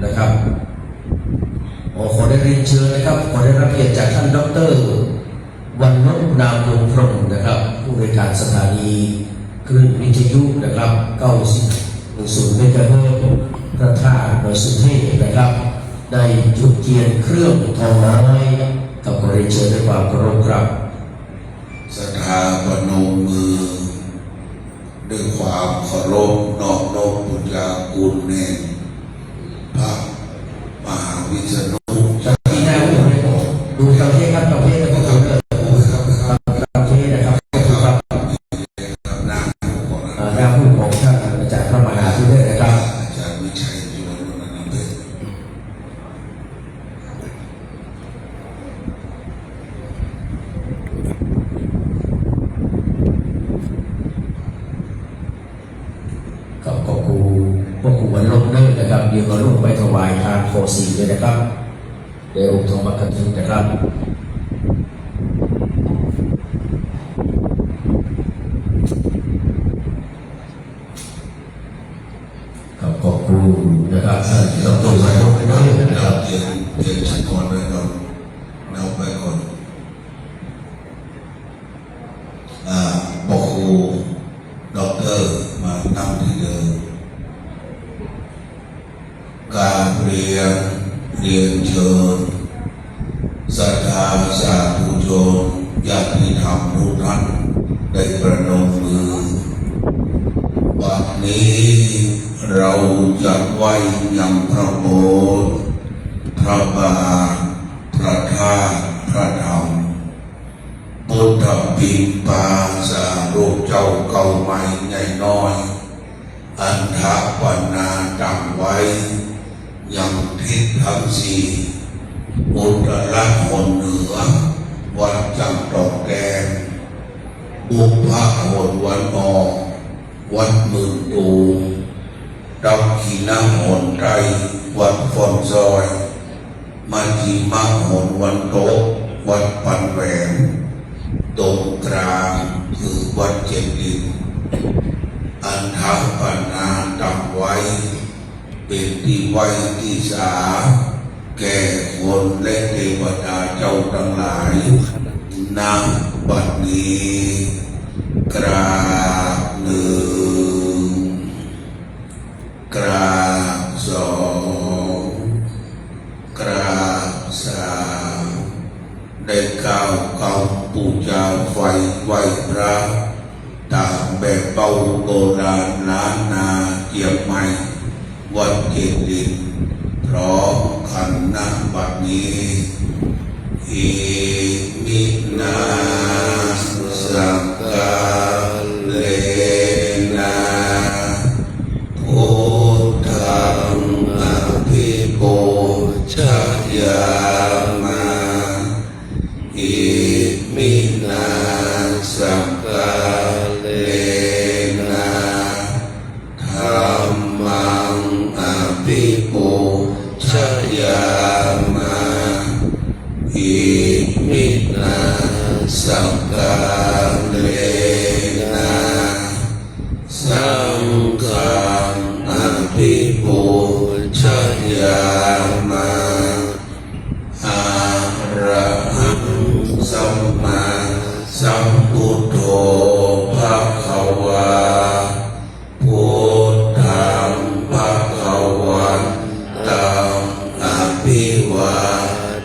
นะครับขอได้เรียนเชิญนะครับขอได้รับเกียรติจากท่านดร.วันนพนามวงพรหมนะครับผู้บริการสถานีคลื่นวิทยุนะครับ90 เมกะเฮิรตซ์พระธาตุดอยสุเทพนะครับได้จุดเทียนเครื่องทองน้อยกับขอเรียนเชิญด้วยความเคารพครับศรัทธาพนมมือด้วยความเคารพนอบน้อมบูชาคุณแห่งพระมหาวิษณุที่หน้าผมเลยดูประเทศครับประเทศนะครับประเทศนะครับครับหน้าผู้ของท่านอาจารย์พระมหาวิทยาลัยนะครับอาจารย์วิชัยจุลนนท์เพชรกับขอบคุณพวกครูวันลบเลิกนะครับเดี๋ยวเราลงไปถวายทานโคสีเลยนะครับเดี๋ยวองค์ทองมักกันทึงนะครับขอบคุณนะครับท่านดร.วันลบเลิกนะครับเรียนชั้นก่อนไปก่อนเราไปก่อนบอกครูด็อกเตอร์มานั่งที่เดิมการเรียนเชิญศรัทธาสาธุชนญาติธรรมทุกท่านได้ประนมมือบัดนี้เราจะไหว้ยังพระโบสถ์พระบาทพระธาตุพระธรรมพุทธปิณปาสารูปเจ้าเก่าใหม่ใหญ่น้อยอันทะปนาจำไว้ยังทิศทั้งสี่อุตรคนเหนือวัดจำตอกแกงบุพหนวันออกวัดหมื่นตูมดับขีนาหนไตรวัดฟอนซอยมัจจิมาหนวันโตวัดปันแหวนตรงกลางคือวัดเจ็ดดินอันทะปนาจำไว้เป็นที่ไว้ที่สาแก่คนและเทวดาเจ้าทั้งหลายณบัดนี้กราบหนึ่งกราบสองกราบสามได้ก้าวคำปูชาไฟไหว้พระตามแบบเป่าโบราณล้านนาเจียมใหม่วัดเกศดินพร้อมขันนาบัดนี้อิมินาสังฆาเลนะพุทธังอภิปูชยามะอิมินาสังฆาเลนะธัมมังอภิปูชยามะอิมินาสังฆาเลนะสังฆังอภิปูชยามะอะระหังสัมมาสัมพุทโธภะคะวาพุทธังภะคะวันตังอภิวา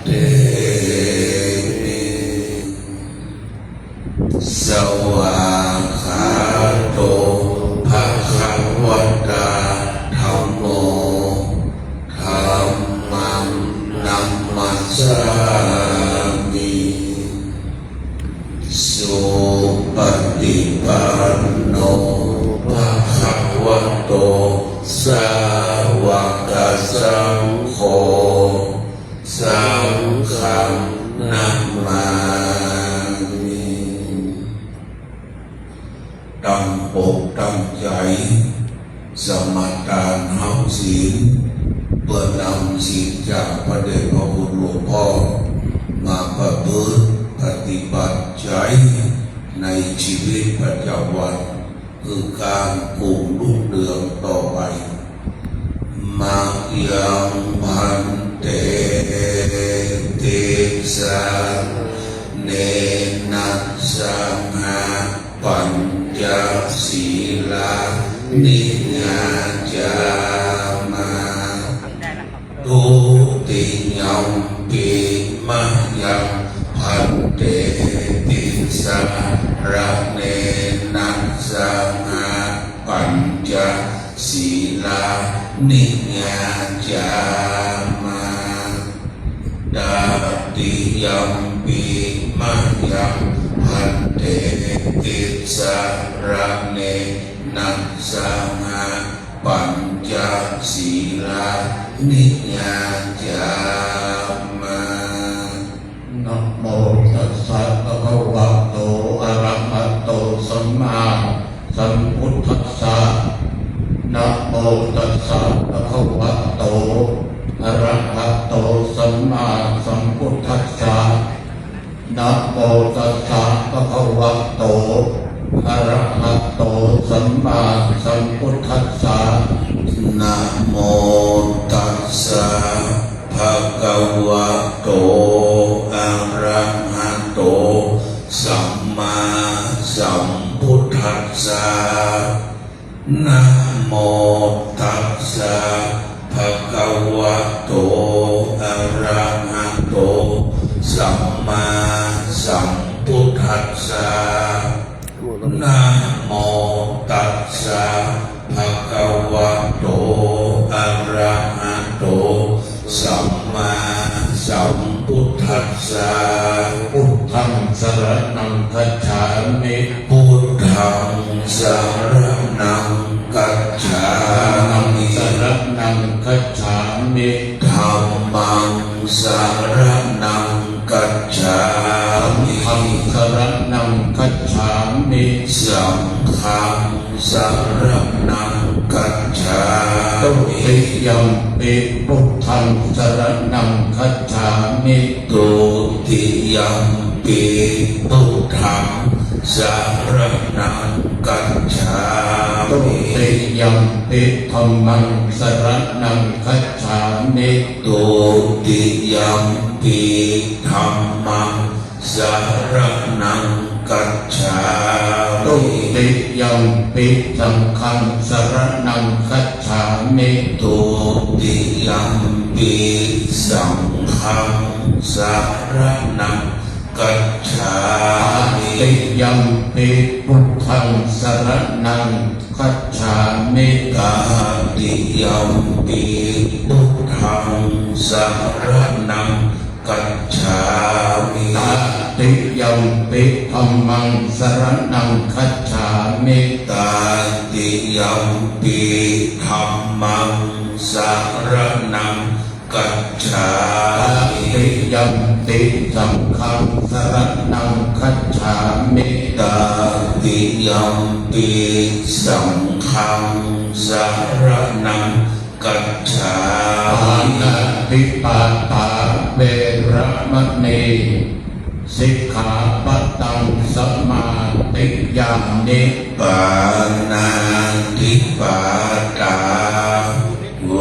เทมิสวากขาโตภะคะวะตาธัมโมธัมมังนัมมัสสามิสุปฏิปันโนภะคะวะโตสาวกสังโฆสังฆังนัมมามิตั้งอกตั้งใจสมาทานหาศีลเพื่อนำศีลจากพระเดชพระคุณหลวงพ่อมาประพฤติปฏิบัติใช้ในชีวิตประจำวันคือการปลูกลูกเรืองต่อไปมาอิ ยังพันเตติสาเนนัสสังหาปัญจศีลานิยาจามาทุติยัมปิมะยังพันเตติสาระเนนัสสังหาปัญจศีลานิยาจามาดาติยัมปิมะยังพันเตติสาระเนนัสสังหาปัญจศีลานิยาจามานะโมตัสสะภะคะวะโตอะระหะโตสัมมาสัมพุทธัสสะนะโมตัสสะภะคะวะโตอะระหะโตสัมมาสัมพุทธัสสะนะโมตัสสะภะคะวะโตอะระหะโตสัมมาสัมพุทธัสสะนะโมตัสสะภะคะวะโตอะระหะโตสัมมาสัมพุทธัสสะนะโมตัสสะภะคะวะโตอะระหะโตสัมมาสัมพุทธัสสะนะโมตัสสะภะคะวะโตอะระหะโตสัมมาสัมพุทธัสสะพุทธังสรณังคัจฉามิพุทธังสรณังคัจฉามิสรณังคัจฉามิธัมมังสรณังคัจฉามิธัมมังสรณังคัจฉามิสังฆังสรณังคัจฉามิตุติยัมปิพุทธังสรณังคัจฉามิตุติยัมปิพุทธังสรณังคัจฉามิตุติยัมปิธัมมังสรณังคัจฉามิตุติยัมปิธัมมังสรณังคัจฉามิตุติยัมปิสังฆังสรณังคัจฉามิตุติยัมปิสังฆังสรณังคัจฉามิติยัมปิพุทธังสรณังคัจฉามิตาติยัมปิพุทธังสรณังคัจฉามิตาติยัมปิธัมมังสรณังคัจฉามิตาติยัมปิธัมมังสรณังคัจฉามิติยัมปิสังฆังสรณังคัจฉามิตาติยัมปิสังฆังสรณังคัจฉามิปานาติปาตาเวระมะณีสิกขาปัตตังสมาธิยามิปานาติปาตาเว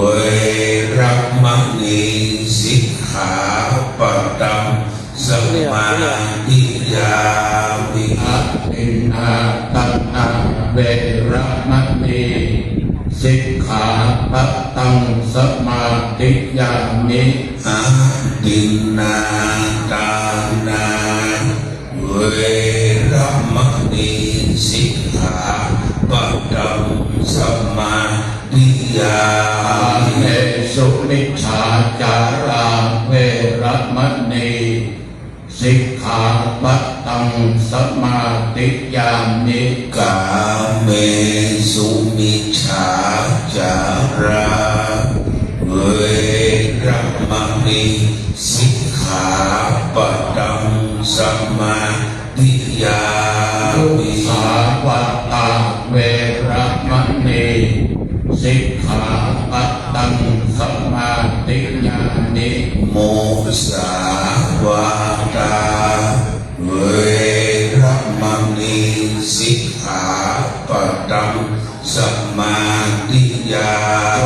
ระมะณีสิกขาปัตตังสมาธิยามิอะตินนาตัณหาเวระมะณีสิกขาปัตตังสมาธิยามิอะตินนาตัณหาเวระมะณีสิกขาปัตตังสมาธิยามิเอสุนิชฌาจาราเวระมะณีสิกขาปัตตังสมาธิยามิกาเมสุมิจฉาจาราเวระมะณีสิกขาปัตตังสมาธิยามิสาวตาเวระมะณีสิกขาปัตตังสมาธิยามิโมสาวตาเวระมะณีสิกขาปัตตังสมาธิยา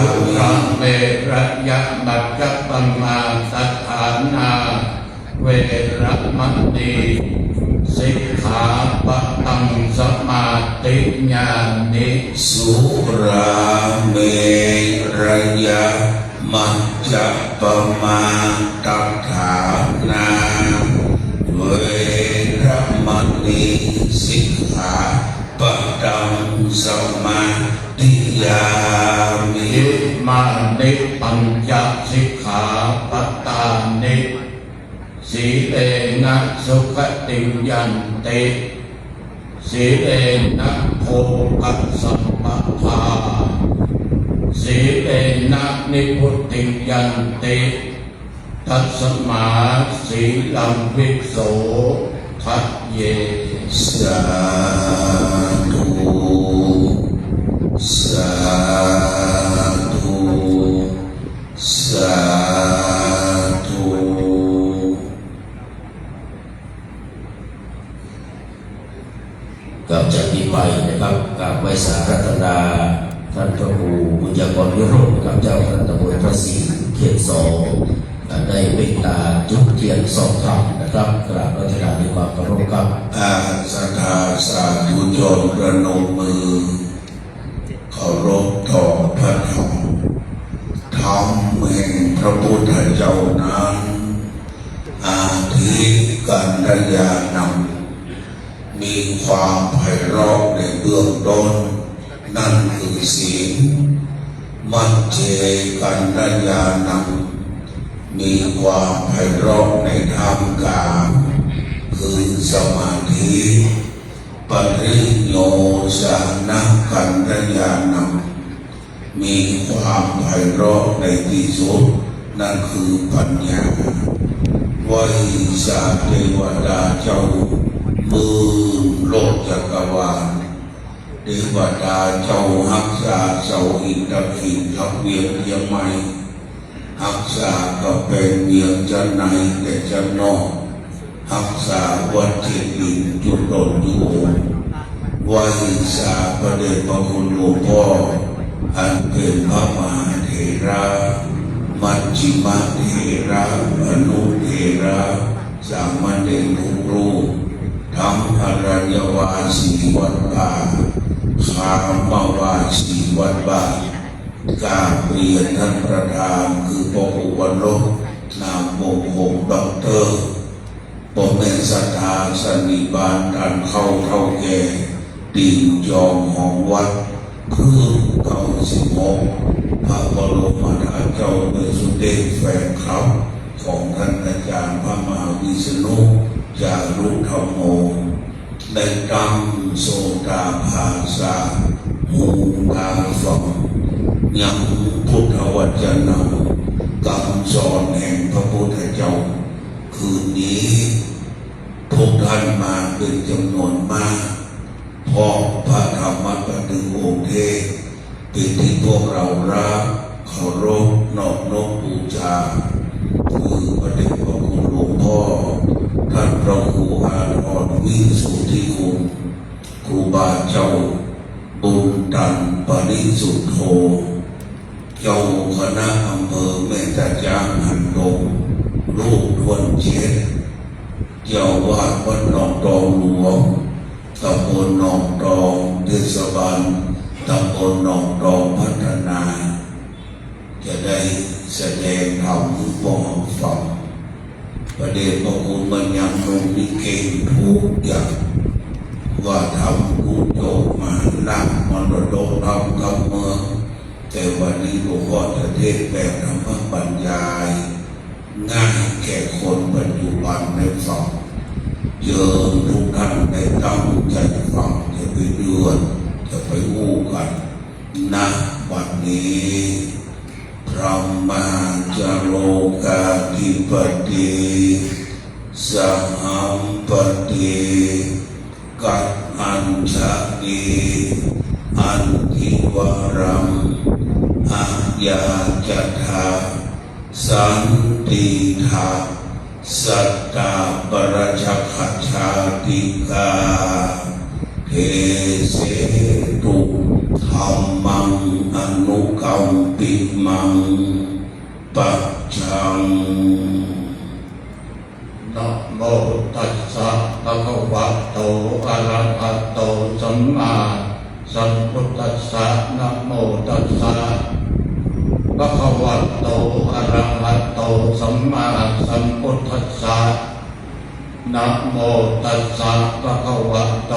มิเมระย ปัจจปมาสัทธานาเวรมณีสิกขาปะตังสมาธิญาณิสุราเมรยะมัจจปมาตัฏฐานาเวรมณีสิกขาปะตังสมาธิญามิมานิปัญจสิกขาปะตานิสีเลนะสุขติยันติสีเลนะโภคัสสัมปทาสีเลนะนิพุตติยันติทัสมาสีลังวิโสทัตเยสาธุสาธุสาธุ กับจากนี้ไปนะครับกับไวสารัตนาท่านพระครูบุญญากรวิโรจน์กับเจ้าคณะตำบลพระศรีเขตสองได้เมตตาจุดเทียนสองครั้งนะครับกราบพระธนาในความเคารพครับ ศรัทธาสาธุชนประนมมือเคารพต่อพระธรรมธรรมแห่งพระพุทธเจ้านั้นอาทิกันตญาณังมีความไพเราะในเบื้องต้นนั่นคือศีลมัจเจกันตญาณังมีความไพเราะในธรรมกลางคือสมาธิปริโยชานะกันตญาณังมีความไพเราะในที่สุดนั่นคือปัญญาวิชาเทวดาเจ้ามือโลกจักรวาลเทวดาเจ้าหักษาเจ้าอินทร์ขินทับเวียงเยียงใหม่หักษาก็เป็นเวียงจันในแต่จันนอกหักษาวัดเทียนดินจุดโดนอยู่วิชาประเดชพระคุณหลวงพ่ออันเป็นพระมหาเถระมัชฌิมเถระอนุเถระสามเณรทุกรูปทำอรัญญวาสีวัดป่าคามาวาสีวัดป่ากราบเรียนท่านประธานคือพระอุบลกนามวงหงด็อกเตอร์ผมเป็นศรัทธาสันนิบาตอันเข้าเท่าแก่ดินยองของวัดคือ96พระบรมธาตุเจ้าเนื้อสุเดชแฟนคลับของท่านอาจารย์พระมหาวิษณุจารุธรรมโมได้ตั้งโสตาภาษาหูตาฟังยังพุทธวจนะคำสอนแห่งพระพุทธเจ้าคืนนี้พวกท่านมาเป็นจำนวนมากเพราะพระธรรมปฏิองค์เทศเป็นที่พวกเรารักเคารพนอบน้อมบูชาคือพระเดชพระคุณหลวงพ่อท่านพระครูอาภรณ์วิสุทธิคุณครูบาเจ้าบุญตันปริสุทธโธเจ้าคณะอำเภอแม่ตะจางหันดงลูกทวนเช็ดเจ้าวาดวัดหนองตองหลวงตำบลหนองตองเทศบาลตำบลหนองตองพัฒนาจะได้แสดงธรรมให้ฟังประเด็นพระคุณมันยังลงนิเก่งทุกอย่างว่าทำกุโยกมาลักมรดกทำกับเมืองแต่วันนี้หลวงพ่อจะเทศแบบธรรมบรรยายง่ายแก่คนปัจจุบันในฟังเชิญทุกท่านได้ตั้งใจฟังจะไปเดือนจะไปอู้กันนะวันนี้พระมาจโลกาธิปติสัมหัมปติกัจอัญชลีอันทิวรังอาญาจัตถาสันติธาสัตตาปรชักขชาติกาเทเสตุ ธัมมังอนุกัมปิมัง ปัจจังนะโมตัสสะภะคะวะโตอะระหะโตสัมมาสัมพุทธัสสะนะโมตัสสะภะคะวะโตอะระหะโตสัมมาสัมพุทธัสสะนะโมตัสสะภะคะวะโต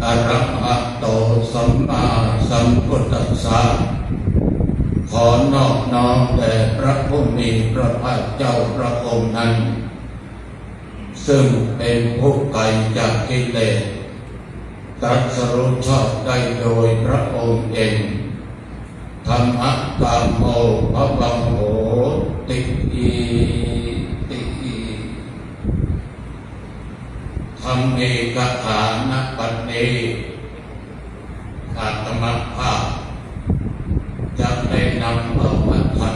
อะระหะโตสัมมาสัมพุทธัสสะขอนอบน้อมแด่พระผู้มีพระภาคเจ้าพระองค์นั้นซึ่งเป็นผู้ไกลจากกิเลสตรัสรู้ชอบได้โดยพระองค์เองธรรมะกามโมภวังโหติอิติอิธรรมเอกฐานะปัจเนอาตมภาพจะได้นำเอาวัฒนธรรม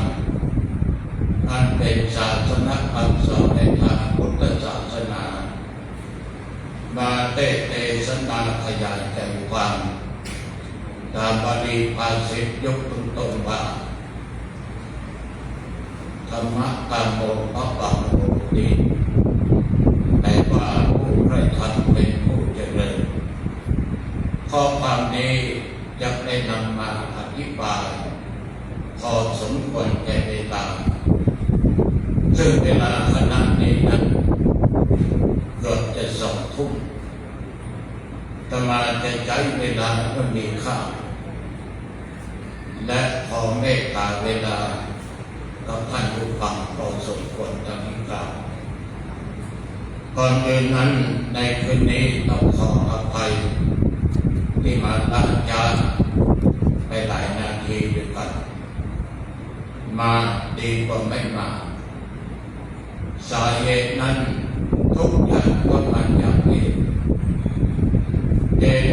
อันเป็นศาสนคำสอนในทางพุทธศาสนามาเทศนาขยายใจความตามบาลีภาษิตยกต้นว่าธรรมะกามโมภวังโหติแปลว่าผู้ใคร่ธรรมเป็นผู้เจริญข้อความนี้จะได้นำมาอธิบายพอสมควรแก่เวลาซึ่งเวลาขณะนี้นั้นเกือบจะ2 ทุ่มแต่มาจะใช้เวลาเมื่อมีค่าและขอเมตตาเวลากับท่านผู้ฟังพอสมควรดังนี้กล่าวก่อนอื่นนั้นในคืนนี้ต้องขออภัยที่มาล้าช้าไปหลายนาทีด้วยกันมาดีกว่าไม่มาสาเหตุนั้นทุกอย่างก็มาจากเหตุ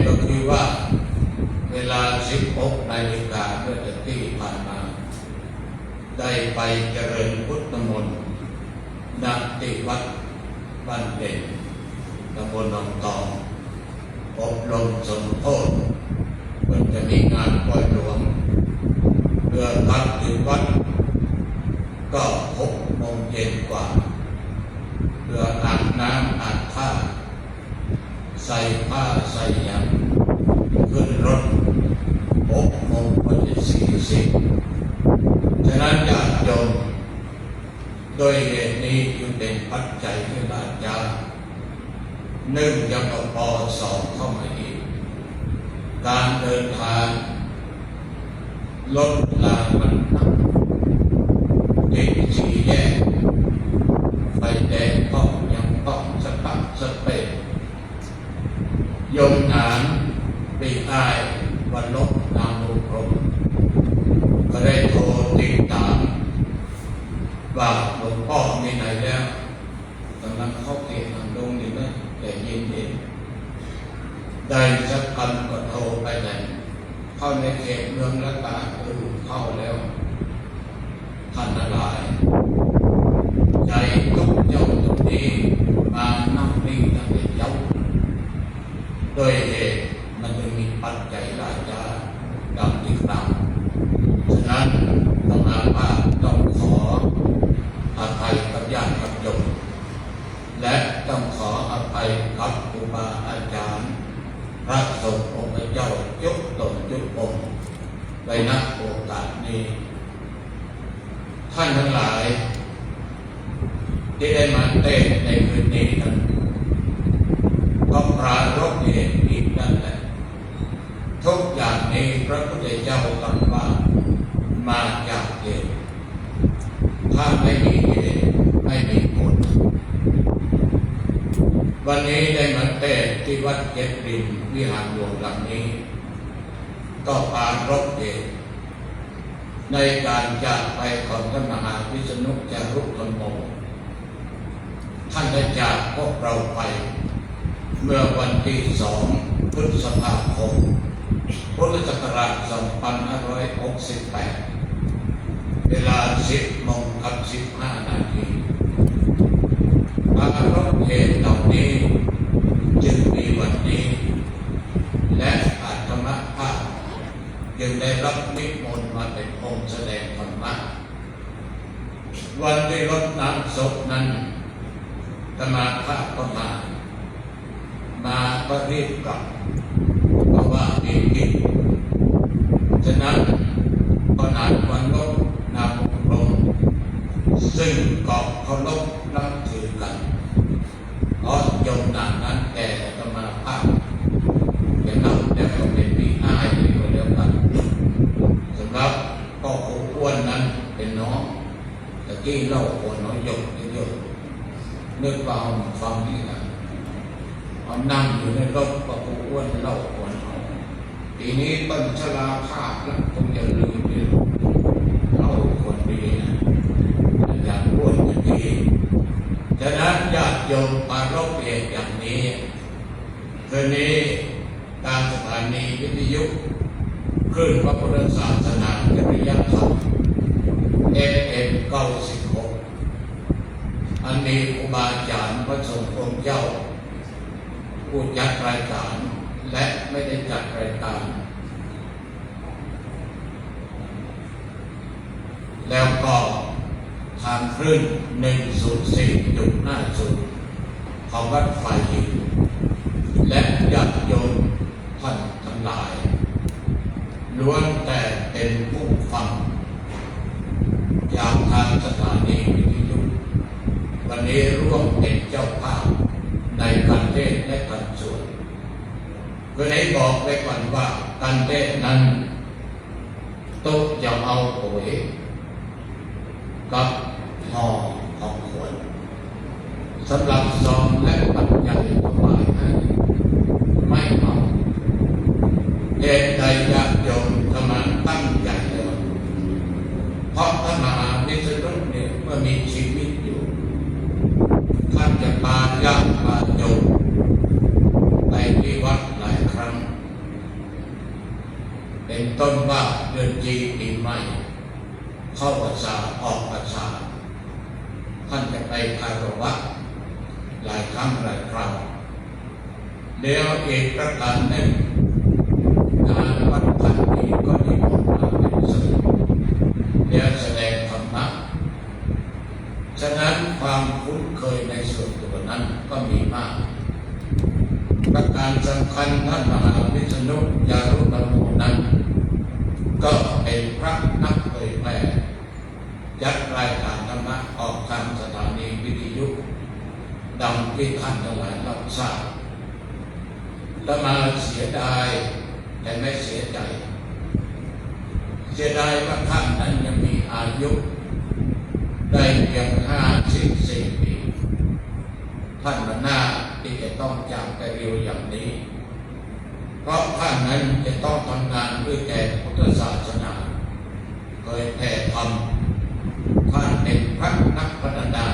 ก็คือว่าเวลา 16 นาฬิกาเมื่อตะกี้ผ่านมาได้ไปเจริญพุทธมนต์ณที่วัดบ้านเด่นตำบลหนองตองอบรมสมโภชมันจะมีงานปล่อยหลวงเพื่อพักถึงวัดก็6 โมงเย็นกว่าเพื่ออาบน้ำอาบผ้าใส่ผ้าใส่หยังขึ้นรถ6 โมงก็จะ40ฉะนั้นญาติโยมโดยเหตุนี้จึงเป็นปัจจัยที่ลาช้า1ยังป.2เข้ามาอีกการเดินทางรถลามันหนักติด4 แยกไฟแดงต้องยังต้องสตัดสเปนยมงานปีอ้ายวันลบนามอุพรหมก็ได้โทรติดตามว่าหลวงพ่อมีไหนแล้วกำลังเข้าเขตทางดงนี่นะแต่ยินดีได้สักพันก็โทรไปไหนเข้าในเขตเมืองละตาเข้าแล้วท่านทั้งหลายใจทุกเจ้าตรงนี้มานั่งนิ่งตั้งแต่เย้าโดยเหตุมันจะมีปัจจัยหลายอย่างดังที่กล่าวฉะนั้นต้องอาภาพต้องขออภัยกับญาติกับโยมและต้องขออภัยกับครูบาอาจารย์พระสงฆ์องค์เจ้ายกตนยกองค์ในณโอกาสนี้ท่านทั้งหลายที่ได้มาเต้นในคืนนี้นั้นก็ปรารภเหตุอีกนั่นแหละทุกอย่างนี้พระพุทธเจ้าตรัสว่ามาจากเหตุถ้าไม่มีเหตุไม่มีผลวันนี้ได้มาเต้นที่วัดเจ็ดริมวิหารหลวงหลังนี้ก็ปรารภเหตุในการจากไปของท่านมหาวิษณุจารุธรรมโมท่านได้จากพวกเราไปเมื่อวันที่2 พฤษภาคม พุทธศักราช 2568 เวลา 10:15 นาทีปรารภเหตุเหล่านี้จึงมีวันนี้และอาตมาภาพจึงได้รับนิมนต์มาเป็นองค์แสดงธรรมะ วันที่รดน้ำศพนั้นอาตมาภาพก็มาก็รีบกลับเพราะว่ามีกิจฉะนั้นก็นานวันรดน้ำลงซึ่งก็เคารพนับถือกันเพราะโยมนานนั้นแต่อาตมาภาพจะนับแต่ก็เป็นพี่อ้ายอยู่แล้วกันสำหรับพ่อครูอ้วนนั้นเป็นน้องตะกี้เล่าคนน้อยหยกเยอะนึกว่าเอามาฟังนี่นะเอานั่งอยู่ในรถพ่อครูอ้วนเล่าคนเอาทีนี้ต้นชราภาพแล้วคงจะลืมไปเล่าคนดีนะอยากอ้วนจะดีฉะนั้นญาติโยมปารภเอกอย่างนี้คืนนี้ตามสถานีวิทยุคลื่นพระพุทธศาสนาจริยธรรม FM 96อันนี้ครูบาอาจารย์พระสงฆ์องค์เจ้าผู้จัดรายการและไม่ได้จัดรายการแล้วก็ทางคลื่น 104.50 ของวัดฝ่ายหญิงและญาติโยมท่านทั้งหลายล้วนแต่เป็นผู้ฟังจากทางสถานีวิทยุวันนี้ร่วมเป็นเจ้าภาพในการเทศน์และการสวดก็ได้บอกไว้ก่อนว่าการเทศน์นั้นต้องอย่าเอาปุ๋ยกับห่อของขวดสำหรับซองและปัจจัยถวายให้ไม่เอาเหตุใดญาติโยมทำมาตั้งใจแล้วเพราะพระมหาวิษณุเนี่ยเมื่อมีชีวิตอยู่ท่านจะพาญาติพาโยมไปที่วัดหลายครั้งเป็นต้นว่าเดือนจีปีใหม่เข้าพรรษาออกพรรษาท่านจะไปคารวะหลายครั้งหลายคราวแล้วอีกประการหนึ่งงานวัดท่านนี้ก็นิมนต์มาเป็นสื่อแล้วแสดงธรรมะฉะนั้นความคุ้นเคยในส่วนตัวนั้นก็มีมากประการสำคัญท่านมหาวิษณุจารุตโมนั้นก็เป็นพระนักเผยแผ่จัดรายการธรรมะออกทางสถานีวิทยุดังที่ท่านทั้งหลายรับทราบและมาเสียดายแต่ไม่เสียใจเสียดายว่าท่านนั้นยังมีอายุได้เพียง54 ปีท่านมันน่าที่จะต้องจากไปเร็วอย่างนี้เพราะท่านนั้นจะต้องทำงานด้วยแก่พุทธศาสนาเคยแผ่ธรรมท่านเป็นพระนักพัฒนา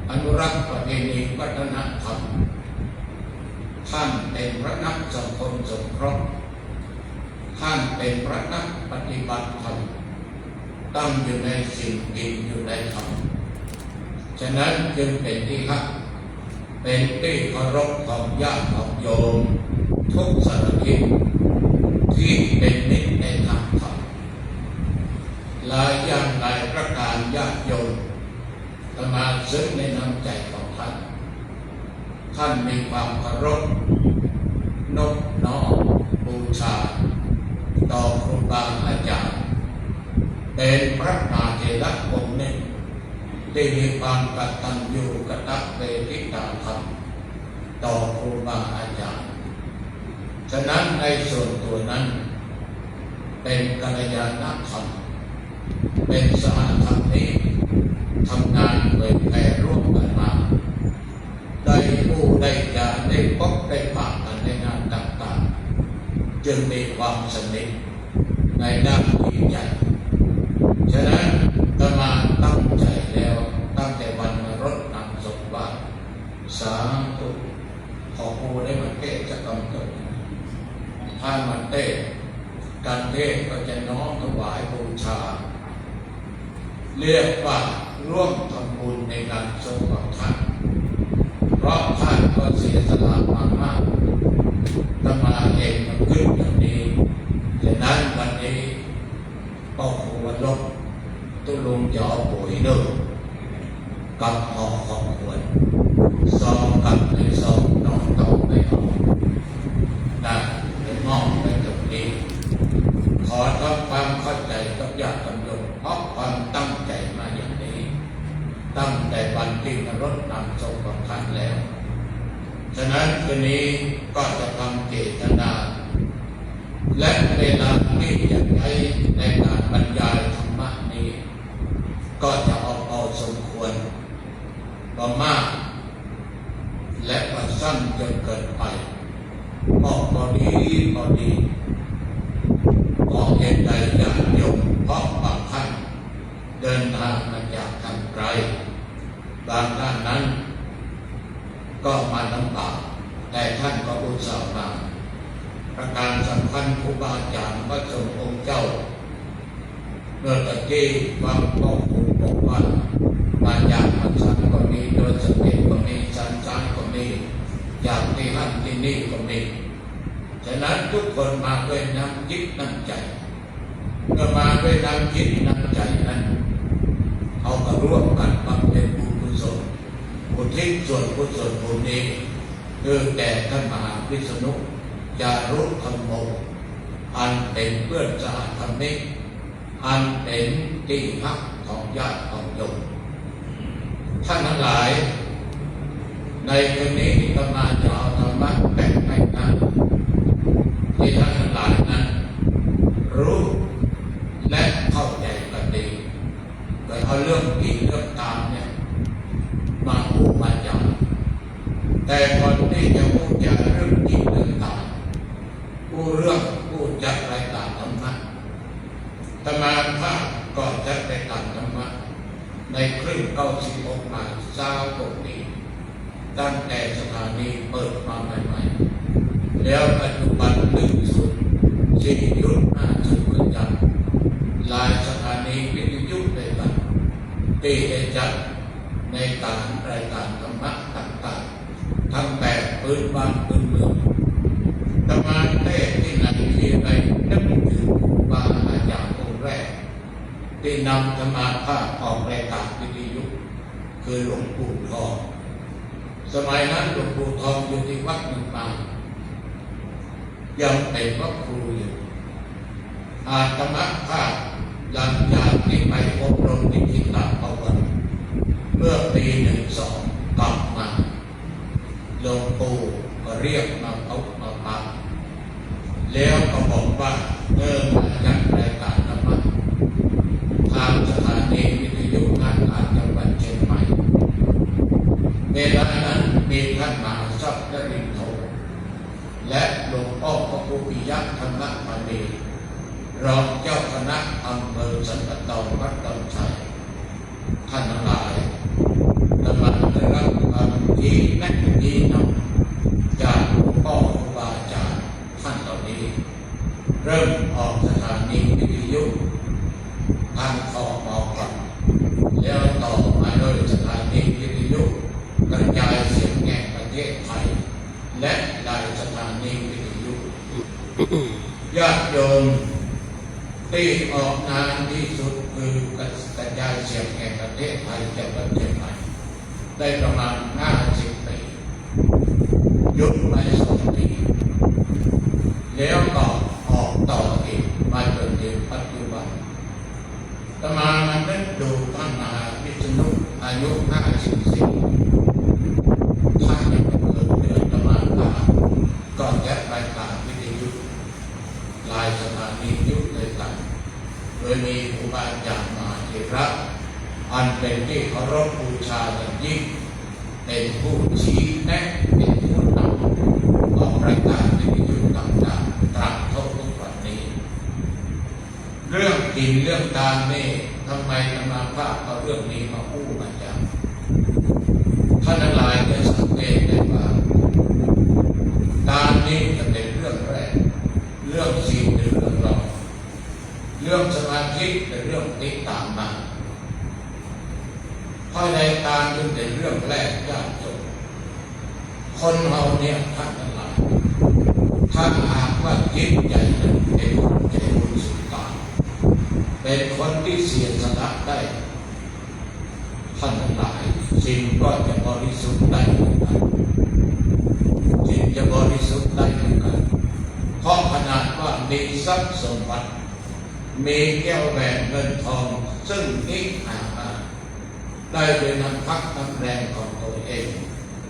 อนุรักษ์ประเพณีวัฒนธรรมท่านเป็นพระนักสังคมสงเคราะห์ท่านเป็นพระนักปฏิบัติธรรมตั้งอยู่ในสิ่งกินอยู่ในธรรมฉะนั้นจึงเป็นที่รักเป็นที่เคารพของญาติของโยมทุกสารทิศที่เป็นนิจในทางธรรมหลายอย่างหลายประการญาติโยมจะมาซึ้งในน้ำใจของท่านท่านมีความเคารพนอบน้อมบูชาต่อครูบาอาจารย์เป็นพระมหาเถระองค์หนึ่งที่มีความกตัญญูกตเวทิตาธรรมต่อครูบาอาจารย์ฉะนั้นในส่วนตัวนั้นเป็นกัลยาณธรรมเป็นสหธรรมนี้ทำงานเผยแผ่ร่วมกันมาได้ผู้ได้ญาได้พบได้ผ่านกันในงานต่างๆจึงมีความสนิทในด้านจิตใจฉะนั้นอาตมาตั้งใจแล้วตั้งแต่วันมารดน้ำศพว่าสาธุขอผู้ได้มาเทศจะกำเกิดถ้ามันเทศการเทศก็จะน้อมถวายบูชาเรียกว่าร่วมทำบุญในการทรงของท่านเพราะท่านก็เสียสละมามากอาตมาเองมันขึ้นอย่างนี้ฉะนั้นวันนี้ก็ควรลบ ตุลุงหยอป่วยเด้อกับหอของควรซองกับในซองน้องเต่าไม่เอาได้ในมองในตรงนี้ขอทำความเข้าใจกับญาติโยมเพราะความตั้งใจมาอย่างนี้ตั้งแต่วันที่นรดนำศพของท่านแล้วฉะนั้นคืนนี้ก็จะทำเจตนาและเวลาที่จะใช้ในการบรรยายธรรมะนี้ก็จะเอาสมควรบ่มากและบ่สั้นจนเกินไปพอดีบอกเหตุใดญาติโยมเพราะบางท่านเดินทางมาจากทางไกลบางท่านนั้นก็มาลำบากแต่ท่านก็อุตส่าห์มาประการสำคัญครูบาอาจารย์พระสงฆ์องค์เจ้าเมื่อตะกี้ฟังพ่อครูบอกว่ามาจากพันธ์ก็มีโดยสติก็มีสันสานก็มีจากที่นั่นที่นี่ก็มีฉะนั้นทุกคนมาด้วยน้ำจิตน้ำใจเมื่อมาด้วยน้ำจิตน้ำใจนั้นเอามาร่วมกันบำเพ็ญบุญกุศลอุทิศส่วนกุศลบุญนี้คือแด่ท่านมหาวิษณุจารุธรรมโมอันเป็นเพื่อนสหธรรมิกอันเป็นที่พักของญาติของโยมท่านทั้งหลายในคืนนี้ที่จะมาจะเอาธรรมะแบ่งให้ท่านที่ท่านทั้งหลายนั้นรู้และเข้าใจกันดีโดยเอาเรื่องกินเรื่องตามเนี่ยมาพูดมาจาแต่ก่อนที่จะพูดจาเรื่องกินเรื่องตามพูดจากรายการธรรมะตมาภาพก่อนจะไปตัดธรรมะในครึ่ง96มา20ปีตั้งแต่สถานีเปิดมาใหม่ๆแล้วปัจจุบันถึงสุด4.50ประจำหลายสถานีวิทยุด้วยกันที่ได้จัดในการรายการธรรมะต่างๆทั้งแบบพื้นบ้านพื้นเมืองตมาเทศที่ไหนที่ใดนึกถึงครูบาอาจารย์องค์แรกที่นำธรรมาภาพออกรายการวิทยุคือหลวงปู่ทองสมัยนั้นหลวงปู่ทองอยู่ที่วัดหนึ่งมายังเป็นพระครูอยู่อาตมาภาพหลังจากที่ไปอบรมที่ทิฏฐาประวัติเมื่อปี12กลับมาหลวงปู่ก็เรียกมาเอามาพักแล้วก็บอกว่ามาจากรายการธรรมะทางสถานีวิทยุงานการจังหวัดเชียงใหม่เวลานั้นมีท่านมหาทรัพย์นรินทร์โทและหลวงพ่อพระครูปิยะธรรมปานีรองเจ้าคณะอำเภอสันปะตองวัดดอนชัยท่านทั้งหลายกำลังได้รับความที่แน่ที่นำจากหลวงพ่อครูบาอาจารย์ท่านเหล่านี้เริ่มออกสถานีวิทยุทางคอมอก่อนแล้วต่อมาโดยสถานีวิทยุกระจายเสียงแห่งประเทศไทยและหลายสถานีวิทยุญาติโยมที่ออกงานที่สุดคือกระจายเสียงแห่งประเทศไทยจังหวัดเชียงใหม่ได้ประมาณ50 ปีหยุดไป2 ปีแล้วก็ออกต่ออีกมาจนถึงปัจจุบันตมามันได้ดูท่านมหาวิษณุอายุ54ท่านยังไม่เกิดเดือนตมาก่อนจะรายการวิทยุหลายสถานียุคเลยกันโดยมีครูบาอาจารย์มาเถระอันเป็นที่เคารพบูชาอย่างยิ่งเป็นผู้ชี้แนะเป็นผู้นำออกรายการวิทยุต่างๆตราบเท่าทุกวันนี้เรื่องกินเรื่องทานนี่ทำไมธรรมาภาพเอาเรื่องนี้มาพูดมาจากท่านทั้งหลายได้สังเกตได้ว่าทานนี้จะเป็นเรื่องแรกเรื่องศีลเป็นเรื่องรองเรื่องสมาธิเป็นเรื่องติดตามมาภายในทานจึงเป็นเรื่องแรกยากจนคนเราเนี่ยท่านทั้งหลายถ้าหากว่าจิตใจนั้นเป็นใจบริสุทธิ์ตาม เป็นคนที่เสียสละได้ท่านทั้งหลายสิ่งก็จะบริสุทธิ์ได้เหมือนกันสิ่งจะบริสุทธิ์ได้เหมือนกันเพราะขนาดว่ามีทรัพย์สมบัติมีแก้วแหวนเงินทองซึ่งนิกหามาได้โดยน้ำพักน้ำแรงของตัวเอง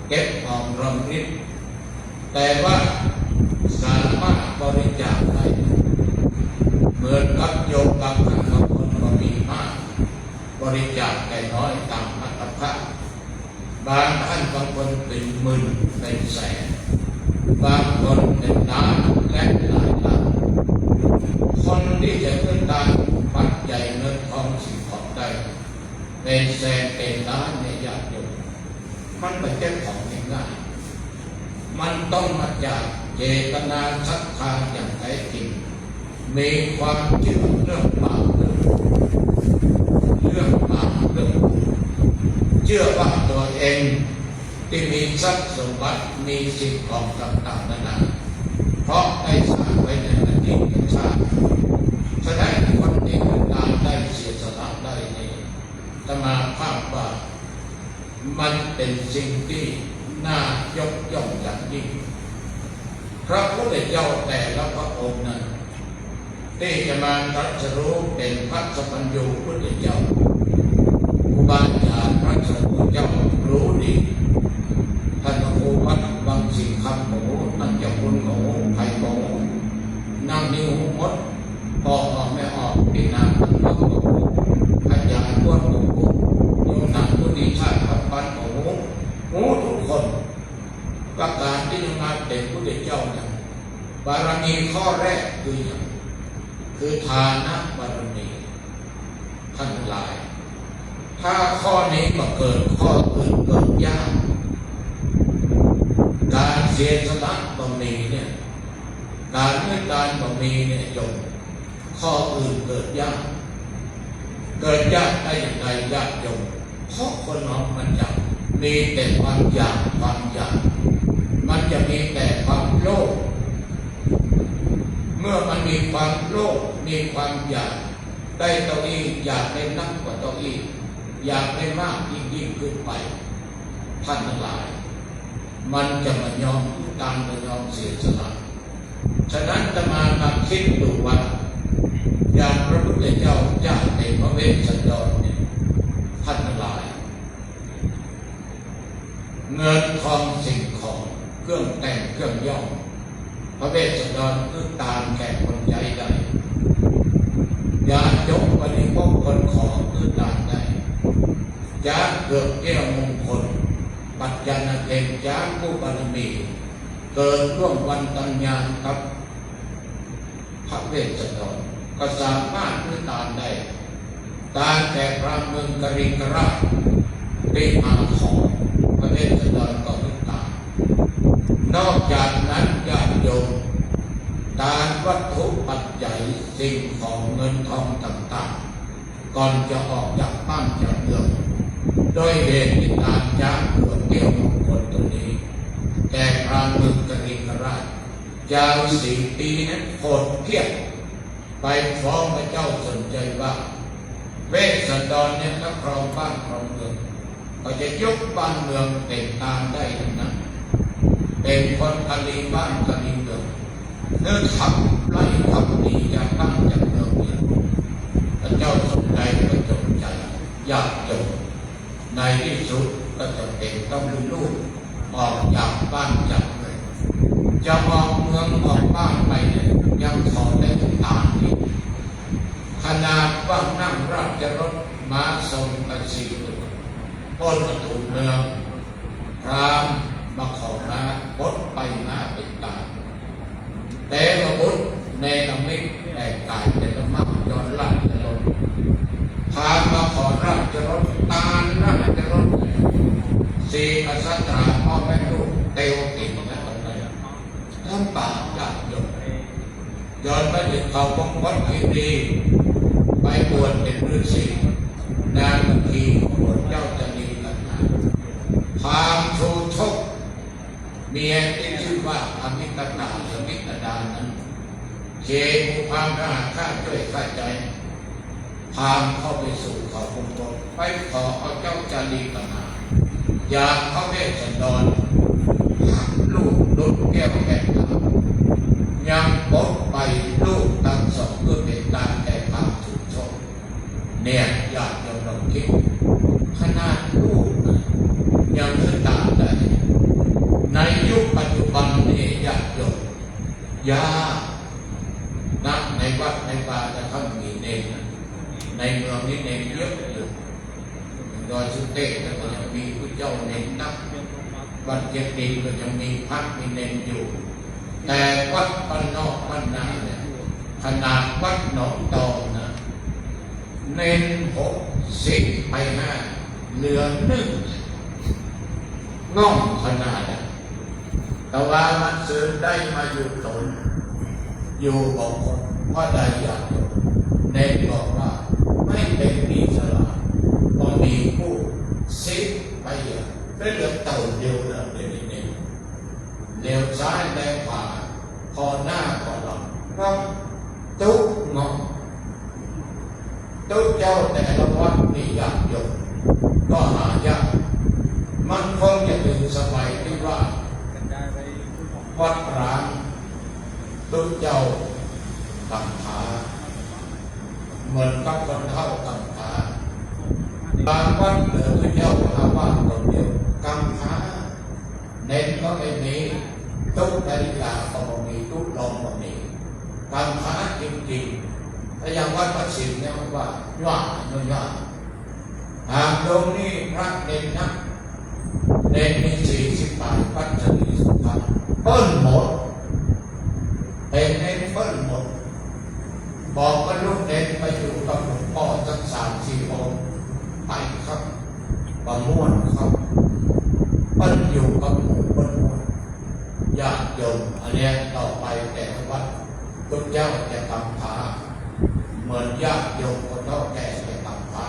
เก็บหอมรอมริบแต่ว่าสามารถบริจาคได้เหมือนกับโยมบางท่านบางคนก็มีมากบริจาคแก่น้อยตามอัตภาพบางท่านบางคนเป็นหมื่นเป็นแสนบางคนเป็นล้านและหลายล้านคนที่จะขึ้นตามปัจจัยเงินทองสิ่งของได้เป็นแสนเป็นล้านในญาติโยมมันไม่ใช่ของง่ายๆมันต้องมาจากเจตนาศรัทธาอย่างแท้จริงมีความเชื่อเรื่องบาปเรื่องบาปเรื่องบุญเชื่อว่าตัวเองที่มีทรัพย์สมบัติมีสิ่งของต่างๆนานาเพราะได้สร้างไว้ในอดีตชาติฉะนั้นคนที่การได้เสียสละได้นี้ธรรมาภาพว่ามันเป็นสิ่งที่น่ายกย่องอย่างยิ่งพระพุทธเจ้าแต่ละพระองค์นั้นที่จะมาตรัสรู้เป็นพระสัพพัญญูพุทธเจ้าครูบาอาจารย์พระสงฆ์เจ้ารู้ดีท่านโอวัดบางสิ่งคำหมูนั่นจะคุณหมูไผ่หมูนั่งนิ้วมดพอออกไม่ออกปีนาพันธุ์หมูอาจารย์พวกหมูโยมนักพุทธิชาติพันธุ์หมูทุกคนประกาศที่จะมาเป็นพุทธเจ้าเนี่ยบารมีข้อแรกคืออย่างคือทานะบารมีท่านหลายถ้าข้อนี้ก็เกิดข้ออื่นเกิดยากการเสียสละบารมีเนี่ยการเมื่อการบารมีเนี่ยโยมข้ออื่นเกิดยากได้อย่างไรยากโยมเพราะคนเรามันจะมีแต่ความอยากมันจะมีแต่ความโลภเมื่อมันมีความโลภมีความอยากได้เก้าอี้อยากได้นักกว่าเก้าอี้อยากได้มากยิ่งขึ้นไปท่านทั้งหลายมันจะมายอมตามมายอมเสียสละฉะนั้นจะมาคิดดูว่าอย่างพระพุทธเจ้าญาติในพระเวสสันดรเนี่ยท่านทั้งหลายเงินทองสิ่งของเครื่องแต่งเครื่องย่อมพระเวสสันดรคือตามแก่คนใจได้ยาจกปฏิภพคนขอคือตามได้ยาเกิดแก้วมงคลปัจจันเก่งยาผู้บารมีเกิดร่วมวันตัญญาครับพระเวสสันดรก็สามารถคือตามได้ตามแก่พระเมืองกริงกราชได้มาขอพระเวสสันดรก็คือตามนอกจากนั้นญาติโยมการวัตถุปัจจัยสิ่งของเงินทองต่างๆก่อนจะออกจากบ้านจากเมืองโดยเหตุที่การจ้างเรือเกี่ยวมงคลตัวนี้แก่พระเมืองกริงกราชยาว4 ปีนั้นโหดเพี้ยนไปฟ้องพระเจ้าสนใจว่าเวสสันดรเนี่ยถ้าครองบ้านครองเมืองก็จะยกบ้านเมืองเป็นตามได้ทั้งนั้นเป็นคนคลีบ้านคลีเมืองเนื้อขับไล่ขับหนีจากบ้านจากเมืองเนี่ยพระเจ้าสนใจก็จงใจอยากจบในที่สุดก็จะเป็นต้องลูกออกจากบ้านจากเมืองจะออกเมืองออกบ้านไปเนี่ยยังขอได้ทุกทางที่ขนาดว่านั่งราชรถมาทรงกษีตัวพ้นประตูเมืองพรามมาขอมาพดไปมาเป็นตาแต่พระพุทธในธรรมิกแห่งกายเป็นธรรมะย้อนลัดจะลงพามาขอราชรถตาลราชรถสี่กษัตริย์พ่อแม่ลูกเตวกินและอะไรทั้งป่าจับยกย้อนไปถึงเขาวงวัดขีรีไปบวชเป็นฤาษีนางมณีบวชเจ้าจะมีกันมาพามชูชกเมียที่ชื่อว่าอมิตตาหรือมิตรดานั้นเจมุพามราข้าช่วยข้าใจ พามเข้าไปสู่เขาคงกฏไปขอเอาเจ้าจารีกนาอยากพระเวสสันดรหักลูกดุดแก้วแก่ตายังปกไปลูกทั้งสองเพื่อเป็นการแก่ความถูกชอบเนี่ยอยากจะลองคิดขนาดลูกยังสตาร์ได้ในยุคปัจจุบันนี้อยากยกยานักในวัดในป่าจะทำมีเนรในเมืองนี้เนรเยอะอยู่โดยสุเทพก็ยังมีพระเจ้าเนรนักวัดเจดีย์ก็ยังมีพักมีเนรอยู่แต่วัดบ้านนอกบ้านนาเนี่ยขนาดวัดหนองตองนะเน้น60ไป5เหลือ1ง่องขนาดแต่ว่ามันซื้อได้มาอยู่ตนอยู่บอกว่าได้อยากเน้นบอกว่าไม่เป็นอิสระพอมีผู้ซิดไปอย่างได้เหลือเต่าเดียวนะเน้นเลี้ยวซ้ายแลขวาคอหน้าคอหลังก็ตุ๊กงอตุ๊กเจ้าแต่ละวัดนี่ยากยกก็หายากมันคงจะถึงสมัยที่ว่าวัดร้างตุ๊กเจ้ากำพร้าเหมือนกับคนเฒ่ากำพร้าบางวัดเหลือพระเจ้าอาวาสคนเดียวกำพร้าเน้นก็ไม่มีตุ๊กนาฬิกาก็ไม่มีตุ๊กลองก็มีกำพร้าจริงๆแต่อย่างวัดพระสิงห์เนี่ยมันว่าย่าหากตรงนี้พระเน้นนะเน้นมี40 บาทปัจจัยสุภาพเปิ้ลหมดเป็นเน้นเปิ้ลหมดบอกว่าลูกเน้นไปอยู่กับหลวงพ่อสัก3-4 องค์ไปครับประม่วนครับเปิ้ลอยู่กับหมู่เปิ้ลม่วนญาติโยมอันนี้ต่อไปแต่วัดทุกเจ้าจะกำพร้าเหมือนญาติโยมคนเฒ่าแก่จะกำพร้า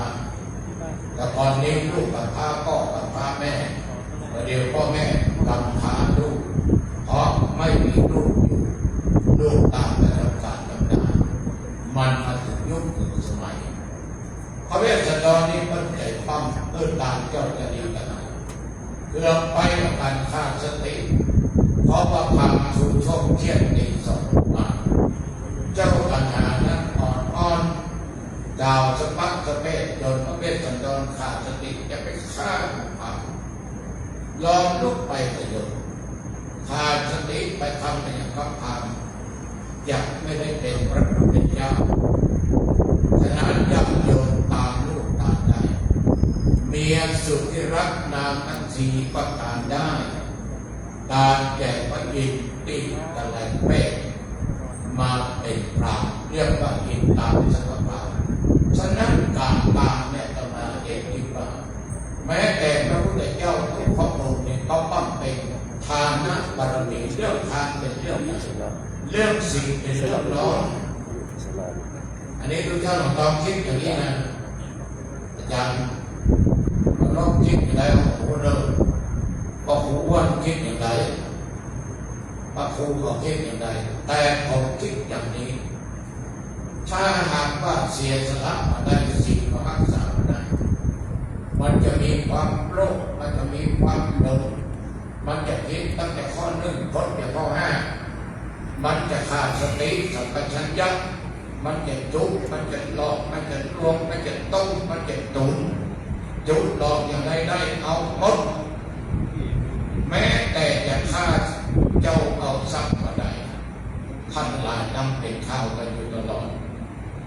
แต่ตอนนี้ลูกกำพร้าพ่อกำพร้าแม่เดี๋ยวพ่อแม่กำพร้าลูกเพราะไม่มีลูกอยู่ลูกตามแต่ละการดำเนินมันมาถึงยุคถึงสมัยพระเวสสันดรนี้มันใจปั้มตามเจ้าจะดีกันเกือบไปกับการฆ่าสติเพราะว่าความชูชกเทียนตีสองมาเจ้าปัญหานั้นอ่อนดาวสปักสเปดจนพระเวสสันดรขาดสติจะไปฆ่าพระยอมลุกไปประโยชน์ขาดสติไปทำอย่างพระพามอยากไม่ได้เป็นพระพุทธเจ้าฉะนั้นอยากโยนตามลูกตามได้เมียสุดที่รักนามทั้ง4 ประการได้ตามแก่พระอินทร์ติตะแลงเปกมาเป็นพรามเรียกว่าอินตามสังฆปาฉะนั้นการตามเนี่ยจะมาเอกที่ว่าแม้แต่พระพุทธเจ้าทุกพระองค์เนี่ยก็ต้องเป็นทานะบารมีเรื่องทานเป็นเรื่องเรื่องศีลเป็นเรื่องร้อนอันนี้ทุกท่านลองคิดอย่างนี้นะอาจารย์ลองคิดอย่างไรโอ้โหเริ่มพระครูว่าคิดอย่างไรพระครูก็คิดอย่างไรแต่ผมคิดอย่างนี้ถ้าหากว่าเสียสละมาได้สิ่งมารักษาได้มันจะมีความโลภมันจะมีความหลงมันจะคิดตั้งแต่ข้อ1พ้นแต่ข้อ5มันจะขาดสติสัมปชัญญะมันจะจุกมันจะหลอกมันจะลวงมันจะต้มมันจะตุนจุกหลอกอย่างไรได้เอาหมดแม้แต่จะฆ่าเจ้าเอาทรัพย์มาได้ท่านหลายนำเป็นข้าวกันอยู่ตลอด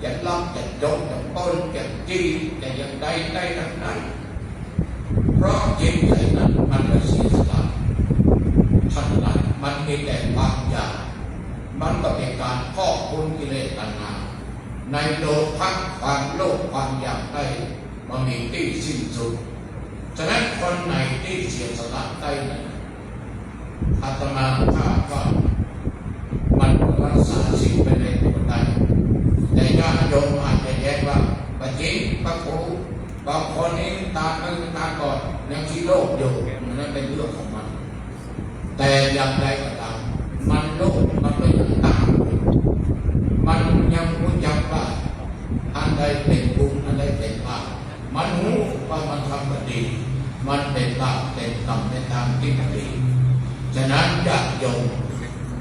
จะลักจะจกจะป้นจะจี้จะอย่างใดได้ทั้งนั้นเพราะจิตใจนั้นมันไม่เสียสละท่านหลายมันมีแต่ความอยากมันก็เป็นการพอกพูนกิเลสตัณหาในโลภะความโลภความอยากได้มันมีที่สิ้นสุดฉะนั้นคนไหนที่เสียสละได้อาตมาภาพว่ามันรักษาสิ่งไปในตัวได้แต่ญาติโยมอาจจะแย้งว่าปะจิพระครูบางคนนี้ตาไม่ตาก่อนยังที่โลกอยู่นั่นเป็นเรื่องของมันแต่อย่างไรก็ตามมันโลภมันไม่ตามมันยังรู้จักว่าอันใดเป็นบุญ ดีมันเป็นบาปเป็นกรรมในทางที่ไม่ดีฉะนั้นญาติโยม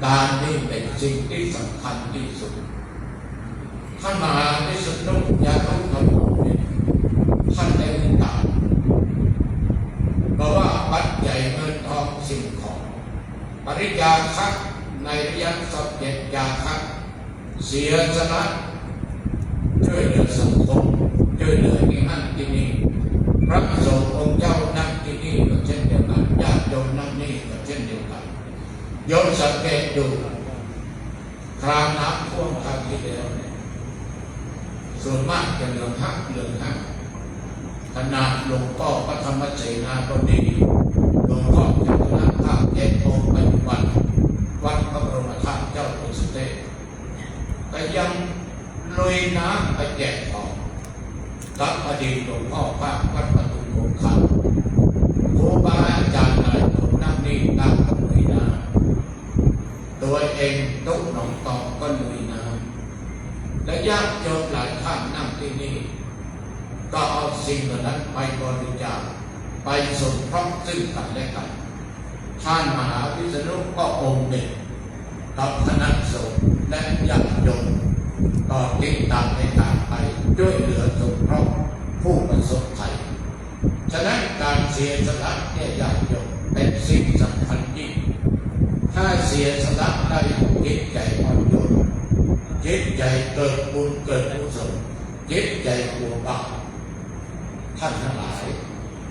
การนี้เป็นสิ่งที่สำคัญที่สุดท่านมหาวิษณุญาณธรรมเนี่ยท่านได้ตรัสเพราะว่าปัจจัยเงินทองสิ่งของปริยาคักในระยะสัพเพยาคักเสียสละช่วยเหลือสังคมช่วยเหลือที่นั่นที่นี่พระสงฆ์องค์เจ้านั่งที่นี่ก็เช่นเดียวกันญาติโยมนั่งนี่ก็เช่นเดียวกันโยมสังเกตดูคราวน้ำท่วมคราวที่แล้วเนี่ยส่วนมากจะเหลืองหักขนาดหลวงพ่อพระธรรมเสนาบดีหลวงพ่อเจ้าคณะภาค7องค์ปัจจุบันวัดพระบรมธาตุเจ้าคุณสเตก็ยังลุยน้ำไปแจกของกับอดีตหลวงพ่อพระวัดประตูคงคำครูบาอาจารย์นายคนนั่งนี่นั่งก็ลุยน้ำตัวเองตุ๊กหนองตองก็ลุยน้ำและญาติโยมหลายท่านนั่งที่นี่ก็เอาสิ่งเหล่านั้นไปบริจาคไปสมทบซึ่งกันและกันท่านมหาวิษณุก็องค์หนึ่งกับคณะสงฆ์และญาติโยมก็ติดตามในการไปช่วยเหลือสงเคราะห์ผู้ประสบภัยฉะนั้นการเสียสละเนี่ยญาติโยมเป็นสิ่งสำคัญยิ่งถ้าเสียสละได้จิตใจอ่อนโยนจิตใจเกิดบุญเกิดกุศลจิตใจกลัวบาปท่านทั้งหลาย